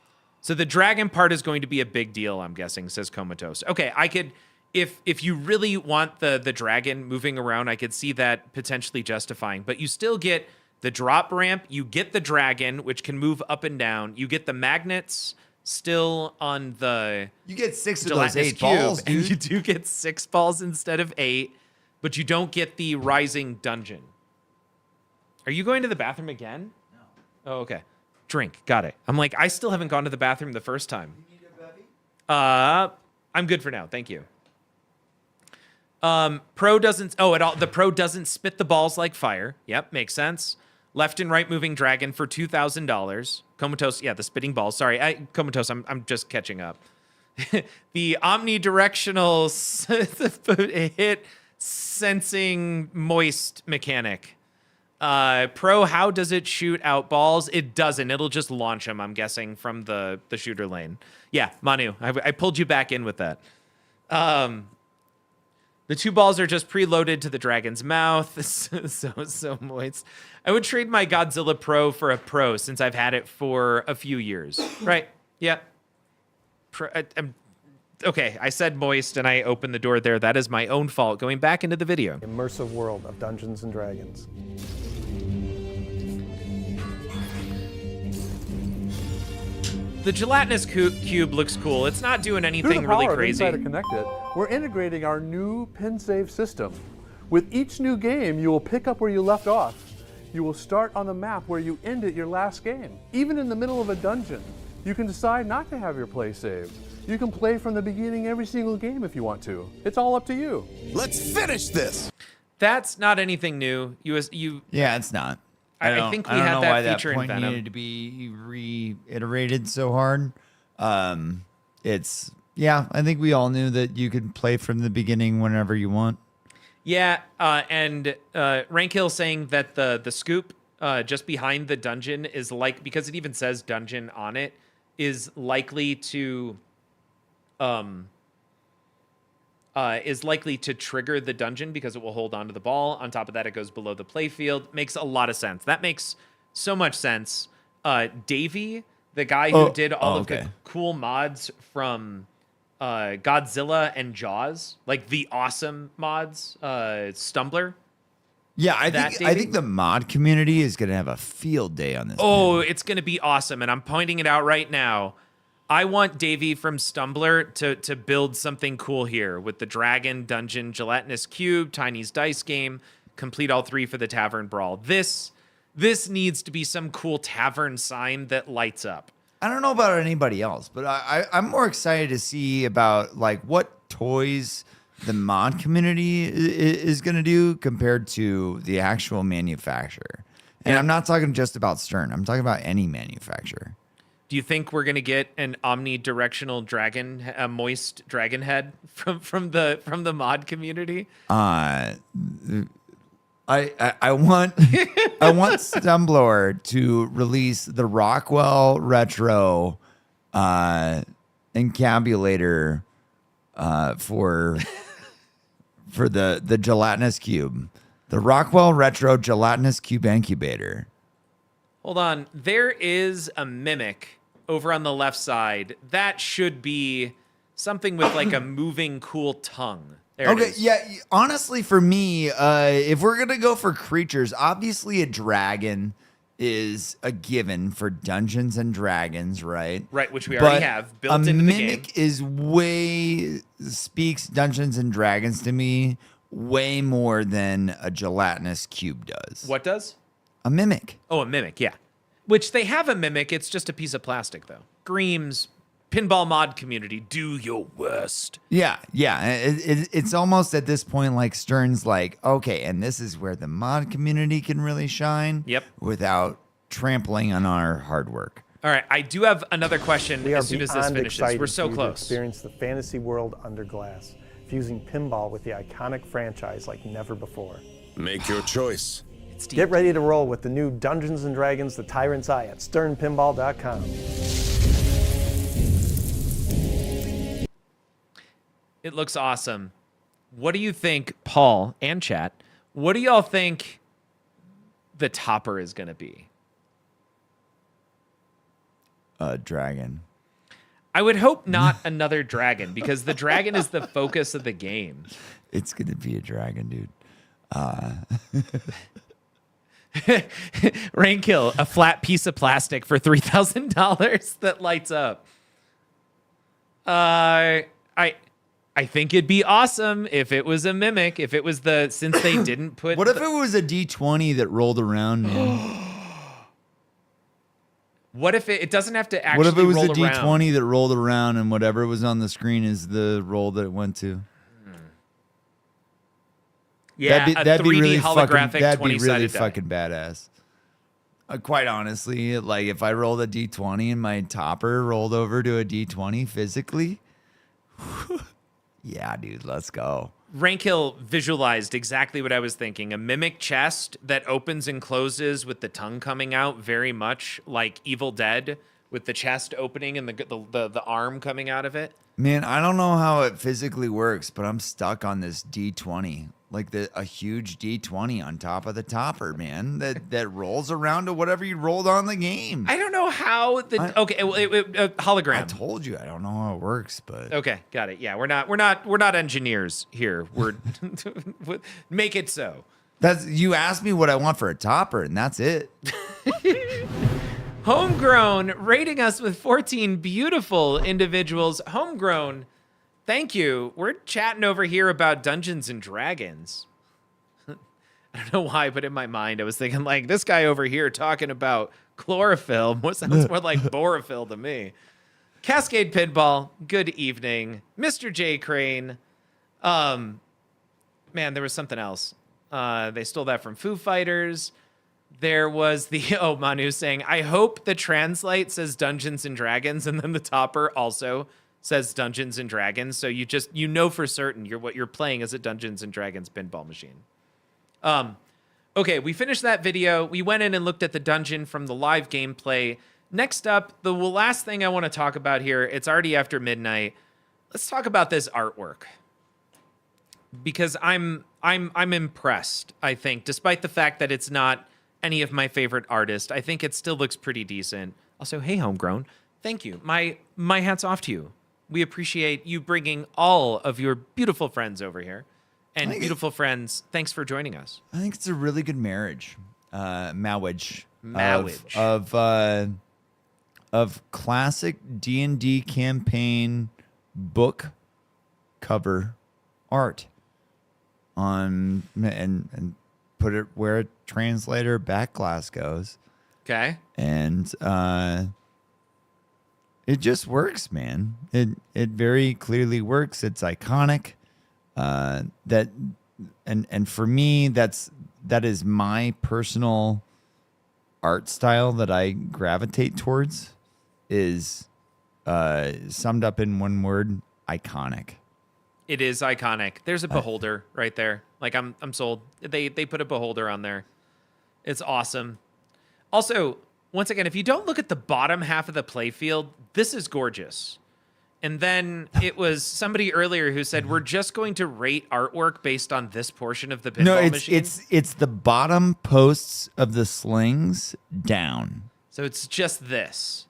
So the dragon part is going to be a big deal, I'm guessing, says Comatose. Okay, I could, if you really want the dragon moving around, I could see that potentially justifying. But you still get the drop ramp. You get the dragon, which can move up and down. You get the magnets. Still on the you get 6 of gelatinous those 8 cube, balls, dude. and you do get 6 balls instead of 8, but you don't get the rising dungeon. Are you going to the bathroom again? No. Oh, okay. Drink. Got it. I'm like, I still haven't gone to the bathroom the first time. You need a bevy? I'm good for now. Thank you. Pro doesn't. Oh, at all. The Pro doesn't spit the balls like fire. Yep, makes sense. Left and right moving dragon for $2,000. Comatose, yeah, the spitting balls. Sorry, Comatose, I'm just catching up. The omnidirectional hit sensing moist mechanic. Pro, how does it shoot out balls? It doesn't. It'll just launch them, I'm guessing, from the shooter lane. Yeah, Manu, I pulled you back in with that. The 2 balls are just preloaded to the dragon's mouth. So moist. I would trade my Godzilla Pro for a Pro since I've had it for a few years. Right? Yeah. Okay, I said moist and I opened the door there. That is my own fault. Going back into the video. Immersive world of Dungeons and Dragons. The gelatinous cube looks cool. It's not doing Through anything the really power of crazy. Insider Connected, we're integrating our new pin save system. With each new game, you will pick up where you left off. You will start on the map where you ended your last game. Even in the middle of a dungeon, you can decide not to have your play saved. You can play from the beginning every single game if you want to. It's all up to you. Let's finish this. That's not anything new. Yeah, it's not. I think we don't had know that why feature in point Venom. needed to be reiterated so hard. I think we all knew that you could play from the beginning whenever you want. Yeah, and Rankhill saying that the scoop just behind the dungeon is because it even says dungeon on it, is likely to trigger the dungeon because it will hold onto the ball. On top of that, it goes below the play field. Makes a lot of sense. That makes so much sense. Davey, the guy who did all of the cool mods from Godzilla and Jaws, like the awesome mods, Stumbler. Yeah, I think the mod community is going to have a field day on this. Oh, it's going to be awesome, and I'm pointing it out right now. I want Davey from Stumbler to build something cool here with the Dragon, Dungeon, Gelatinous Cube, Tiny's Dice Game, complete all 3 for the Tavern Brawl. This needs to be some cool tavern sign that lights up. I don't know about anybody else, but I'm more excited to see about like what toys the mod community is going to do compared to the actual manufacturer. And I'm not talking just about Stern. I'm talking about any manufacturer. Do you think we're going to get an omnidirectional dragon, a moist dragon head from the mod community? I want Stumbler to release the Rockwell Retro encabulator for the gelatinous cube. The Rockwell Retro Gelatinous Cube Incubator. Hold on. There is a Mimic over on the left side. That should be something with like a moving cool tongue. There it is. Yeah. Honestly, for me, if we're gonna go for creatures, obviously a dragon is a given for Dungeons and Dragons, right? Right, which we already have built into the game. A Mimic speaks Dungeons and Dragons to me way more than a gelatinous cube does. What does? A Mimic. Oh, a Mimic, yeah. Which they have a Mimic. It's just a piece of plastic, though. Greaves, pinball mod community, do your worst. Yeah. It's almost at this point like Stern's like, okay, and this is where the mod community can really shine. Yep. Without trampling on our hard work. All right, I do have another question as soon as this beyond finishes. excited We're so for you to close. experience the fantasy world under glass, fusing pinball with the iconic franchise like never before. Make your choice. Get ready to roll with the new Dungeons & Dragons: The Tyrant's Eye at sternpinball.com. It looks awesome. What do you think, Paul and chat, what do y'all think the topper is going to be? A dragon. I would hope not another dragon, because the dragon is the focus of the game. It's going to be a dragon, dude. Rainkill, a flat piece of plastic for $3,000 that lights up. I think it'd be awesome if it was a Mimic. If it was since they didn't put. What if it was a D20 that rolled around, man? What if it doesn't have to actually What if it was roll a D20 around? that rolled around and whatever was on the screen is the roll that it went to? Yeah, that'd be 3D really holographic that'd be 20-sided really die. fucking badass. Quite honestly, like if I rolled a D20 and my topper rolled over to a D20 physically, yeah, dude, let's go. Rankhill visualized exactly what I was thinking. A Mimic chest that opens and closes with the tongue coming out, very much like Evil Dead, with the chest opening and the arm coming out of it. Man, I don't know how it physically works, but I'm stuck on this D20. Like a huge D20 on top of the topper, man, that rolls around to whatever you rolled on the game. I don't know how hologram. I told you I don't know how it works, but Okay, got it. Yeah, we're not engineers here. We're make it so. You asked me what I want for a topper, and that's it. Homegrown rating us with 14 beautiful individuals. Homegrown, thank you. We're chatting over here about Dungeons and Dragons. I don't know why, but in my mind, I was thinking like this guy over here talking about chlorophyll. What sounds more like borophyll to me. Cascade Pinball, good evening. Mr. J. Crane. Man, there was something else. They stole that from Foo Fighters. There was Manu saying, I hope the translate says Dungeons and Dragons, and then the topper also says Dungeons and Dragons. So you know for certain what you're playing is a Dungeons and Dragons pinball machine. Okay, we finished that video. We went in and looked at the dungeon from the live gameplay. Next up, the last thing I want to talk about here, it's already after midnight. Let's talk about this artwork. Because I'm impressed, I think, despite the fact that it's not any of my favorite artists. I think it still looks pretty decent. Also, hey, Homegrown, thank you. My hat's off to you. We appreciate you bringing all of your beautiful friends over here. And beautiful friends, thanks for joining us. I think it's a really good marriage. Marriage. Of classic D&D campaign book cover art on and put it where a translator backglass goes. Okay. And it just works, man. It very clearly works. It's iconic. That for me, that is my personal art style that I gravitate towards, is summed up in one word: iconic. It is iconic. There's a beholder right there. Like I'm sold. They put a beholder on there. It's awesome. Also, once again, if you don't look at the bottom half of the playfield, this is gorgeous. And then it was somebody earlier who said, we're just going to rate artwork based on this portion of the pinball machine. It's the bottom posts of the slings down. So it's just this.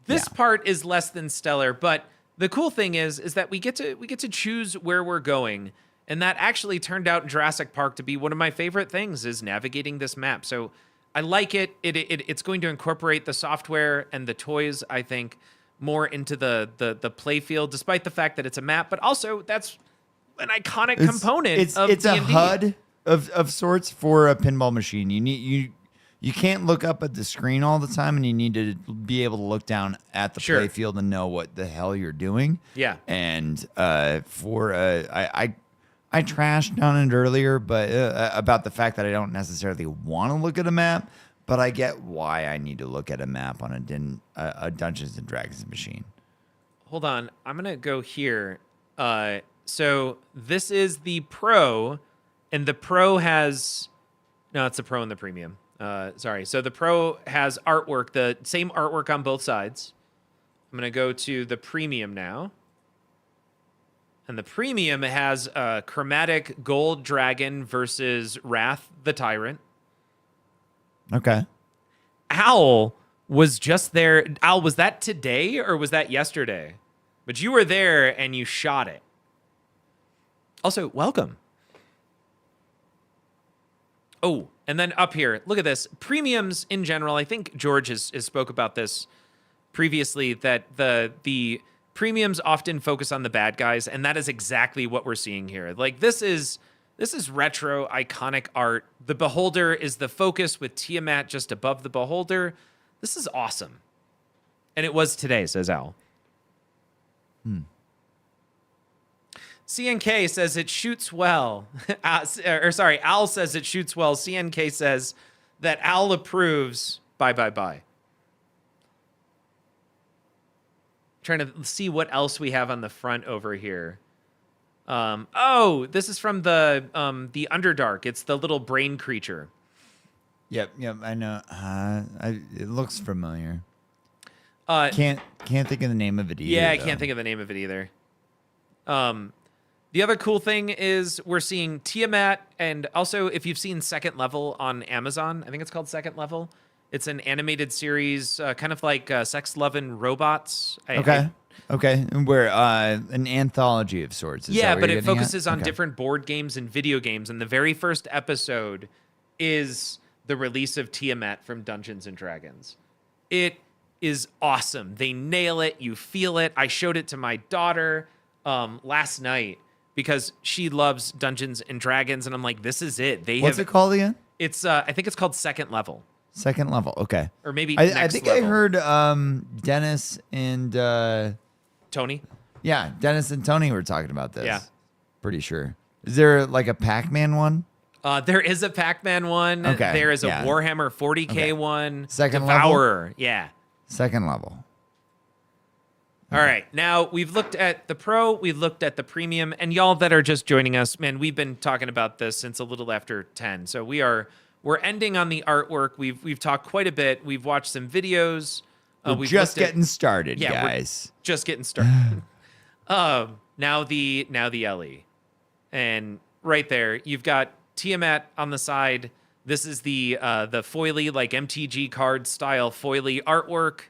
This part is less than stellar, but the cool thing is that we get to choose where we're going. And that actually turned out in Jurassic Park to be one of my favorite things, is navigating this map. So I like it. It's going to incorporate the software and the toys, I think, more into the play field, despite the fact that it's a map, but also that's an iconic component of it's D&D. a HUD of sorts for a pinball machine. You can't look up at the screen all the time, and you need to be able to look down at the play field and know what the hell you're doing. Yeah. And I trashed on it earlier, but about the fact that I don't necessarily want to look at a map. But I get why I need to look at a map on a Dungeons and Dragons machine. Hold on. I'm going to go here. So this is the Pro, and the Pro has... No, it's the Pro and the Premium. Sorry. So the Pro has artwork, the same artwork on both sides. I'm going to go to the Premium now. And the Premium has a chromatic gold dragon versus Wrath the Tyrant. Okay. Owl was just there. Owl, was that today or was that yesterday? But you were there and you shot it. Also, welcome. Oh, and then up here, look at this. Premiums in general, I think George has spoke about this previously, that the premiums often focus on the bad guys, and that is exactly what we're seeing here. Like, this is retro, iconic art. The beholder is the focus with Tiamat just above the beholder. This is awesome. And it was today, says Al. CNK says it shoots well. Al says it shoots well. CNK says that Al approves. Bye. Trying to see what else we have on the front over here. This is from the Underdark. It's the little brain creature. Yep, I know. It looks familiar. Can't think of the name of it either. Yeah, I can't think of the name of it either. The other cool thing is we're seeing Tiamat, and also if you've seen Second Level on Amazon, I think it's called Second Level. It's an animated series, kind of like Sex, Love, and Robots. Okay, where an anthology of sorts. Is yeah, that what but you're it getting focuses at? on different board games and video games, and the very first episode is the release of Tiamat from Dungeons and Dragons. It is awesome. They nail it. You feel it. I showed it to my daughter last night because she loves Dungeons and Dragons, and I'm like, this is it. What's it called again? It's I think it's called Second Level. Second Level. Okay. Or maybe I next think level. I heard Dennis and Tony. Yeah, Dennis and Tony were talking about this. Yeah. Pretty sure. Is there like a Pac-Man one? There is a Pac-Man one. Okay, There is a yeah. Warhammer 40K Okay. one. Second level? Devourer. Yeah. Second level. All right. Now, we've looked at the Pro, we've looked at the Premium, and y'all that are just joining us, man, we've been talking about this since a little after 10. So we're ending on the artwork. We've talked quite a bit. We've watched some videos. We're We've just looked at- getting started, Yeah, we're guys. just getting started. Now the LE. And right there, you've got Tiamat on the side. This is the foily, like MTG card style foily artwork.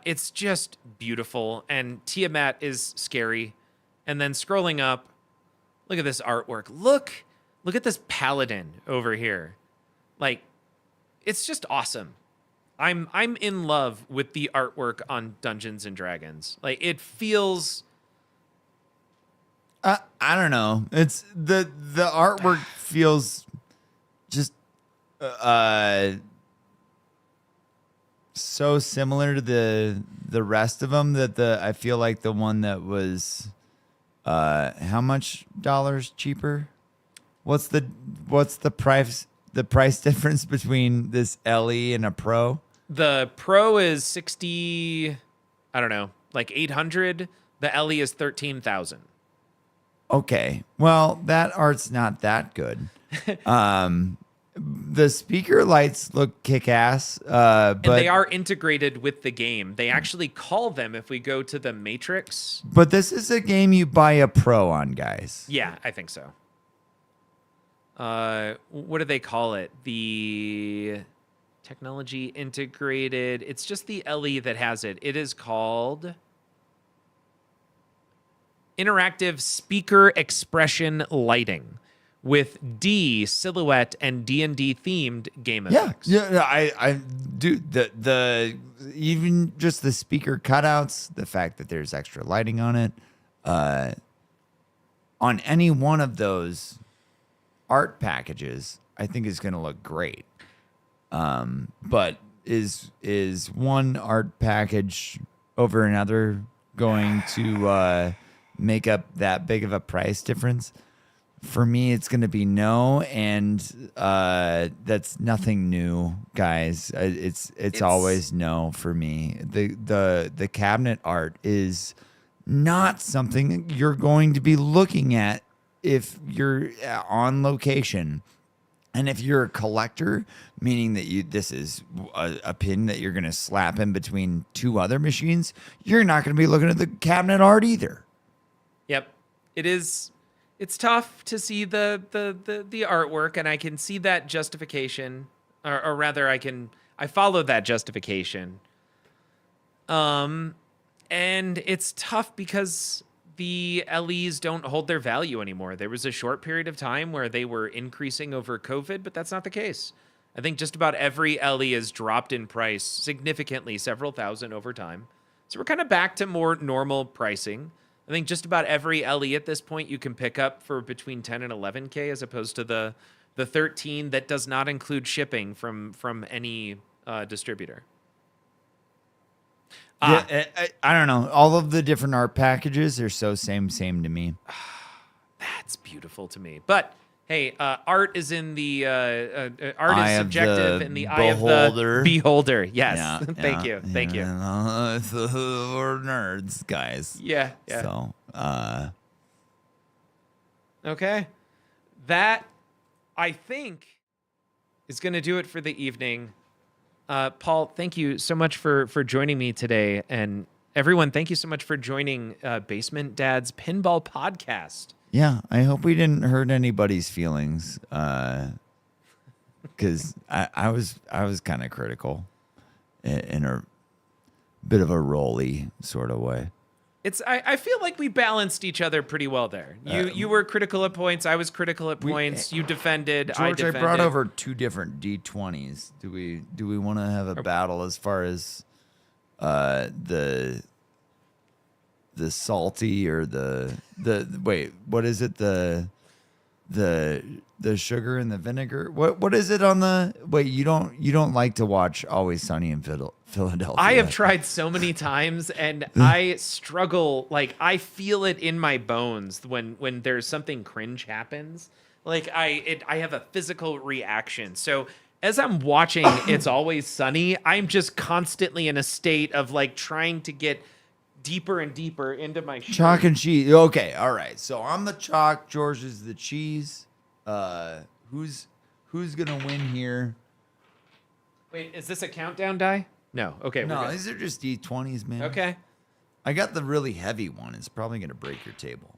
It's just beautiful, and Tiamat is scary. And then scrolling up, look at this artwork. Look at this paladin over here. Like, it's just awesome. I'm in love with the artwork on Dungeons and Dragons. Like, it feels. I don't know. It's the artwork feels just so similar to the rest of them that I feel like the one that was how much dollars cheaper? What's the price difference between this LE and a Pro? The Pro is 60, I don't know, like 800. The LE is 13,000. Okay. Well, that art's not that good. The speaker lights look kick-ass, but and they are integrated with the game. They actually call them, if we go to the Matrix. But this is a game you buy a Pro on, guys. Yeah, I think so. What do they call it? The technology integrated. It's just the LE that has it. It is called Interactive Speaker Expression Lighting with D silhouette and D&D themed game effects. Yeah, I do the even just the speaker cutouts, the fact that there's extra lighting on it, on any one of those art packages, I think is going to look great. But is one art package over another going to make up that big of a price difference? For me, it's going to be no, and that's nothing new, guys. It's always no for me. The cabinet art is not something you're going to be looking at if you're on location. And if you're a collector, meaning that this is a pin that you're going to slap in between two other machines, you're not going to be looking at the cabinet art either. Yep. It is. It's tough to see the artwork, and I can see that justification, or rather, I follow that justification. And it's tough because the LEs don't hold their value anymore. There was a short period of time where they were increasing over COVID, but that's not the case. I think just about every LE has dropped in price significantly, several thousand over time. So we're kind of back to more normal pricing. I think just about every LE at this point you can pick up for between 10 and 11K, as opposed to the 13 that does not include shipping from any distributor. Yeah, I don't know. All of the different art packages are so same to me. That's beautiful to me. But hey, art is in the art Eye is of subjective the in the eye beholder. of the beholder. Yes, Yeah, thank you. We're nerds, guys. Yeah. So, Okay, that I think is going to do it for the evening. Paul, thank you so much for joining me today, and everyone, thank you so much for joining Basement Dad's Pinball Podcast. yeah, I hope we didn't hurt anybody's feelings, because I was kind of critical in a bit of a rolly sort of way. I feel like we balanced each other pretty well there. You were critical at points. I was critical at points. You defended. I George, defended. I brought over 2 different D20s. Do we want to have a battle as far as the salty or the wait, what is it? The sugar and the vinegar. What is it on the wait? You don't like to watch Always Sunny in Philadelphia. I have tried so many times and I struggle. Like I feel it in my bones when there's something cringe happens. Like I have a physical reaction. So as I'm watching It's Always Sunny, I'm just constantly in a state of like trying to get deeper and deeper into my shirt. Chalk and cheese. Okay, all right. So I'm the chalk. George is the cheese. Who's gonna win here? Wait, is this a countdown die? No. Okay. No, these are just D20s, man. Okay. I got the really heavy one. It's probably gonna break your table.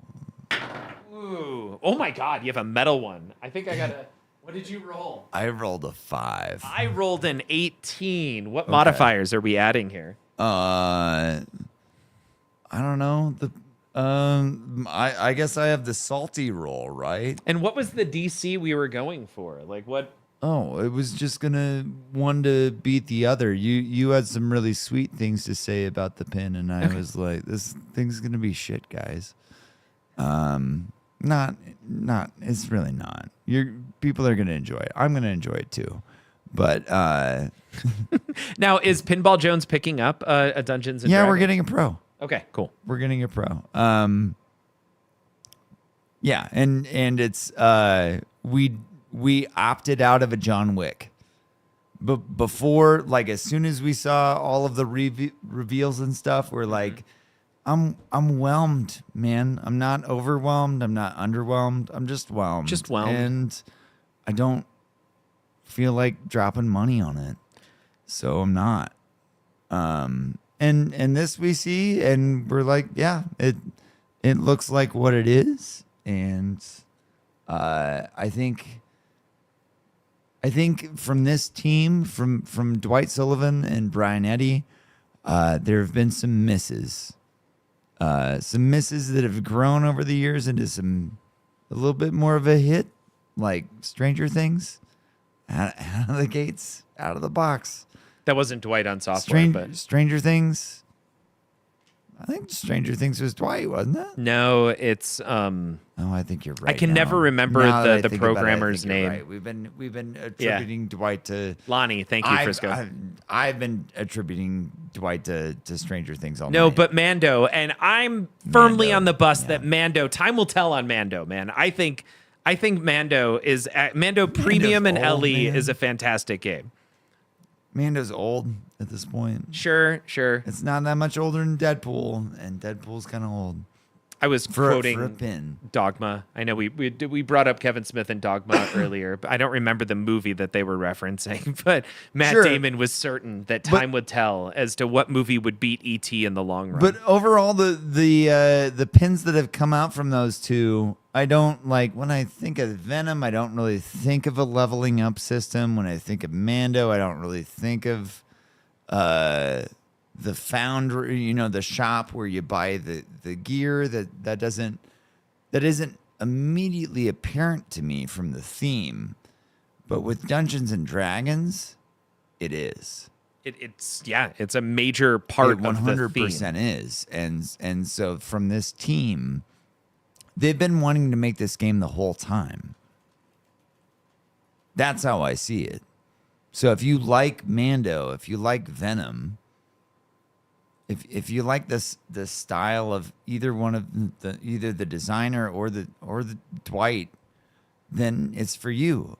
Ooh. Oh my God, you have a metal one. I think I got a. What did you roll? I rolled a 5. I rolled an 18. What modifiers are we adding here? I don't know. I guess I have the salty roll, right? And what was the DC we were going for? Like what? Oh, it was just gonna one to beat the other. You had some really sweet things to say about the pin, and I was like, this thing's gonna be shit, guys. Not. It's really not. People are gonna enjoy it. I'm gonna enjoy it too. But now is Pinball Jones picking up a Dungeons and yeah, Dragons? we're getting a pro. Okay, cool. We're getting a pro. Yeah, and it's we opted out of a John Wick. But before, like as soon as we saw all of the reveals and stuff, we're like, I'm whelmed, man. I'm not overwhelmed. I'm not underwhelmed. I'm just whelmed. Just whelmed. And I don't feel like dropping money on it. So I'm not. And this we see, and we're like, yeah, it looks like what it is, and I think from this team, from Dwight Sullivan and Brian Eddy, there have been some misses that have grown over the years into a little bit more of a hit, like Stranger Things, out of the gates, out of the box. That wasn't Dwight on software, but Stranger Things. I think Stranger Things was Dwight, wasn't it? No, it's Oh, I think you're right. I can now. never remember Now that I the think about it, I programmer's think you're name. right. We've been attributing Dwight to Lonnie. Thank you, Frisco. I've been attributing Dwight to Stranger Things all No, night. but Mando, and I'm firmly Mando, on the bus yeah. that Mando. Time will tell on Mando, man. I think Mando is Mando Premium and old, LE man. is a fantastic game. Mando's old at this point. Sure. It's not that much older than Deadpool, and Deadpool's kind of old. I was For quoting a pin. Dogma. I know we brought up Kevin Smith and Dogma earlier, but I don't remember the movie that they were referencing. But Matt Sure. Damon was certain that time would tell as to what movie would beat E.T. in the long run. But overall, the pins that have come out from those two, I don't like. When I think of Venom, I don't really think of a leveling up system. When I think of Mando, I don't really think of the foundry, the shop where you buy the gear. That isn't immediately apparent to me from the theme. But with Dungeons and Dragons, it is. It's a major part It of the theme. 100% is. And so from this team, they've been wanting to make this game the whole time. That's how I see it. So if you like Mando, if you like Venom, if you like this style of either one of either the designer or the Dwight, then it's for you.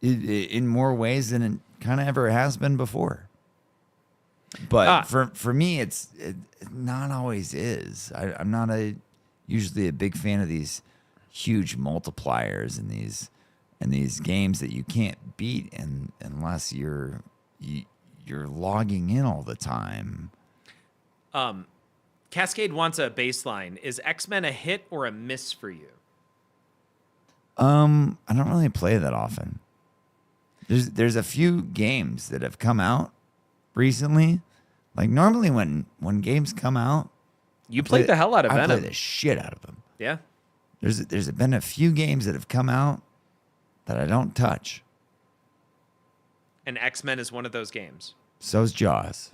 In more ways than it kind of ever has been before. But for me, it not always is. I'm not usually a big fan of these huge multipliers and these games that you can't beat unless you're logging in all the time. Cascade wants a baseline. Is X-Men a hit or a miss for you? I don't really play that often. There's a few games that have come out recently Like normally when games come out, You played the hell out of I Venom. play the shit out of them. Yeah. There's been a few games that have come out that I don't touch. And X-Men is one of those games. So's Jaws.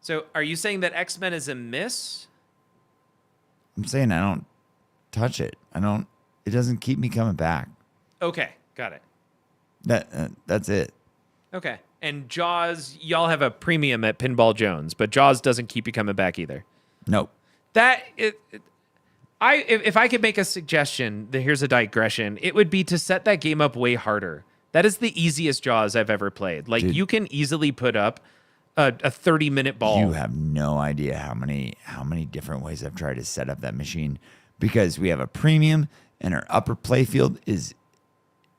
So are you saying that X-Men is a miss? I'm saying I don't touch it. It doesn't keep me coming back. Okay, got it. That's it. Okay. And Jaws, y'all have a premium at Pinball Jones, but Jaws doesn't keep you coming back either. Nope. If I could make a suggestion, here's a digression. It would be to set that game up way harder. That is the easiest Jaws I've ever played. Like, Dude, you can easily put up a 30-minute ball. You have no idea how many different ways I've tried to set up that machine because we have a premium and our upper playfield is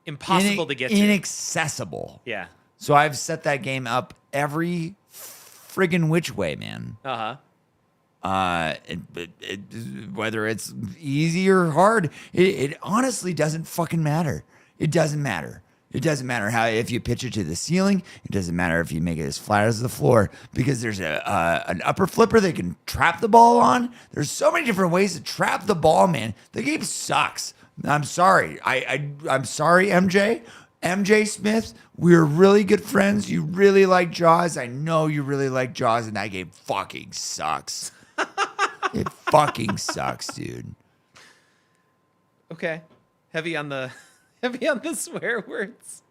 Impossible to get to. Inaccessible. Yeah. So I've set that game up every friggin' which way, man. Uh-huh. Whether it's easy or hard, it honestly doesn't fucking matter. It doesn't matter. It doesn't matter if you pitch it to the ceiling. It doesn't matter if you make it as flat as the floor because there's an upper flipper they can trap the ball on. There's so many different ways to trap the ball, man. The game sucks. I'm sorry. I'm sorry, MJ. MJ Smith, we're really good friends. You really like Jaws. I know you really like Jaws, and that game fucking sucks. It fucking sucks, dude. Okay. Heavy on the swear words.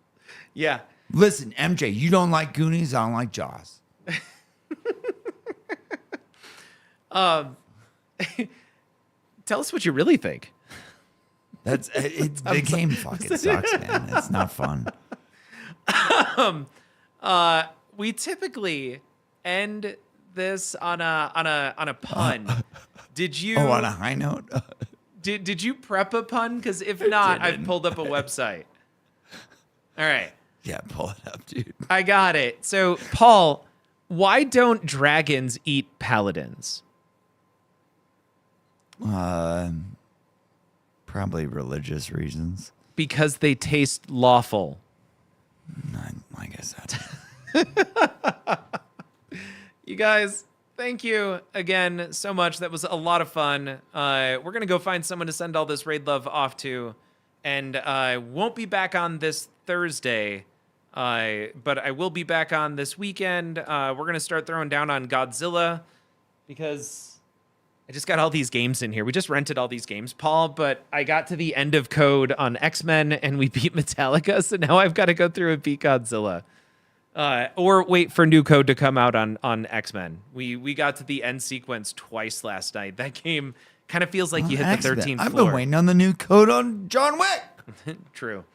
Yeah. Listen, MJ, you don't like Goonies. I don't like Jaws. Tell us what you really think. The game fucking sucks, man. It's not fun. We typically end this on a pun. Did you? Oh, on a high note. Did you prep a pun? Because if not, I've pulled up a website. All right. Yeah, pull it up, dude. I got it. So, Paul, why don't dragons eat paladins? Probably religious reasons. Because they taste lawful. I guess that's You guys, thank you again so much. That was a lot of fun. We're going to go find someone to send all this raid love off to. And I won't be back on this Thursday, but I will be back on this weekend. We're going to start throwing down on Godzilla because I just got all these games in here. We just rented all these games, Paul, but I got to the end of code on X-Men and we beat Metallica, so now I've got to go through and beat Godzilla. Or wait for new code to come out on X-Men. We got to the end sequence twice last night. That game kind of feels like you hit the 13th I've floor. been waiting on the new code on John Wick. True.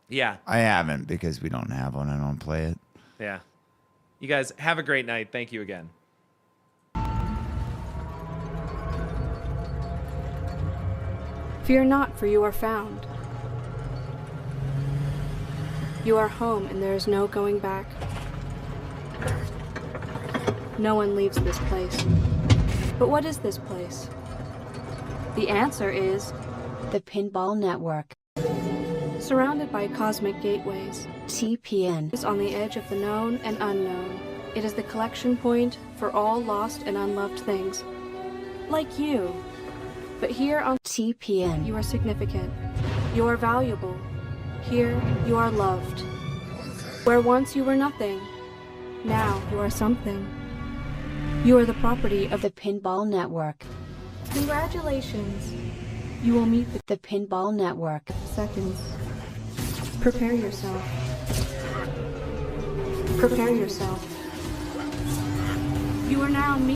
Yeah. I haven't because we don't have one. I don't play it. Yeah. You guys have a great night. Thank you again. Fear not, for you are found. You are home, and there is no going back. No one leaves this place. But what is this place? The answer is the Pinball Network. Surrounded by cosmic gateways, TPN is on the edge of the known and unknown. It is the collection point for all lost and unloved things. Like you. But here on TPN, you are significant. You are valuable. Here, you are loved. Where once you were nothing, now you are something. You are the property of the Pinball Network. Congratulations. You will meet the Pinball Network. Seconds. Prepare yourself. Prepare yourself. You are now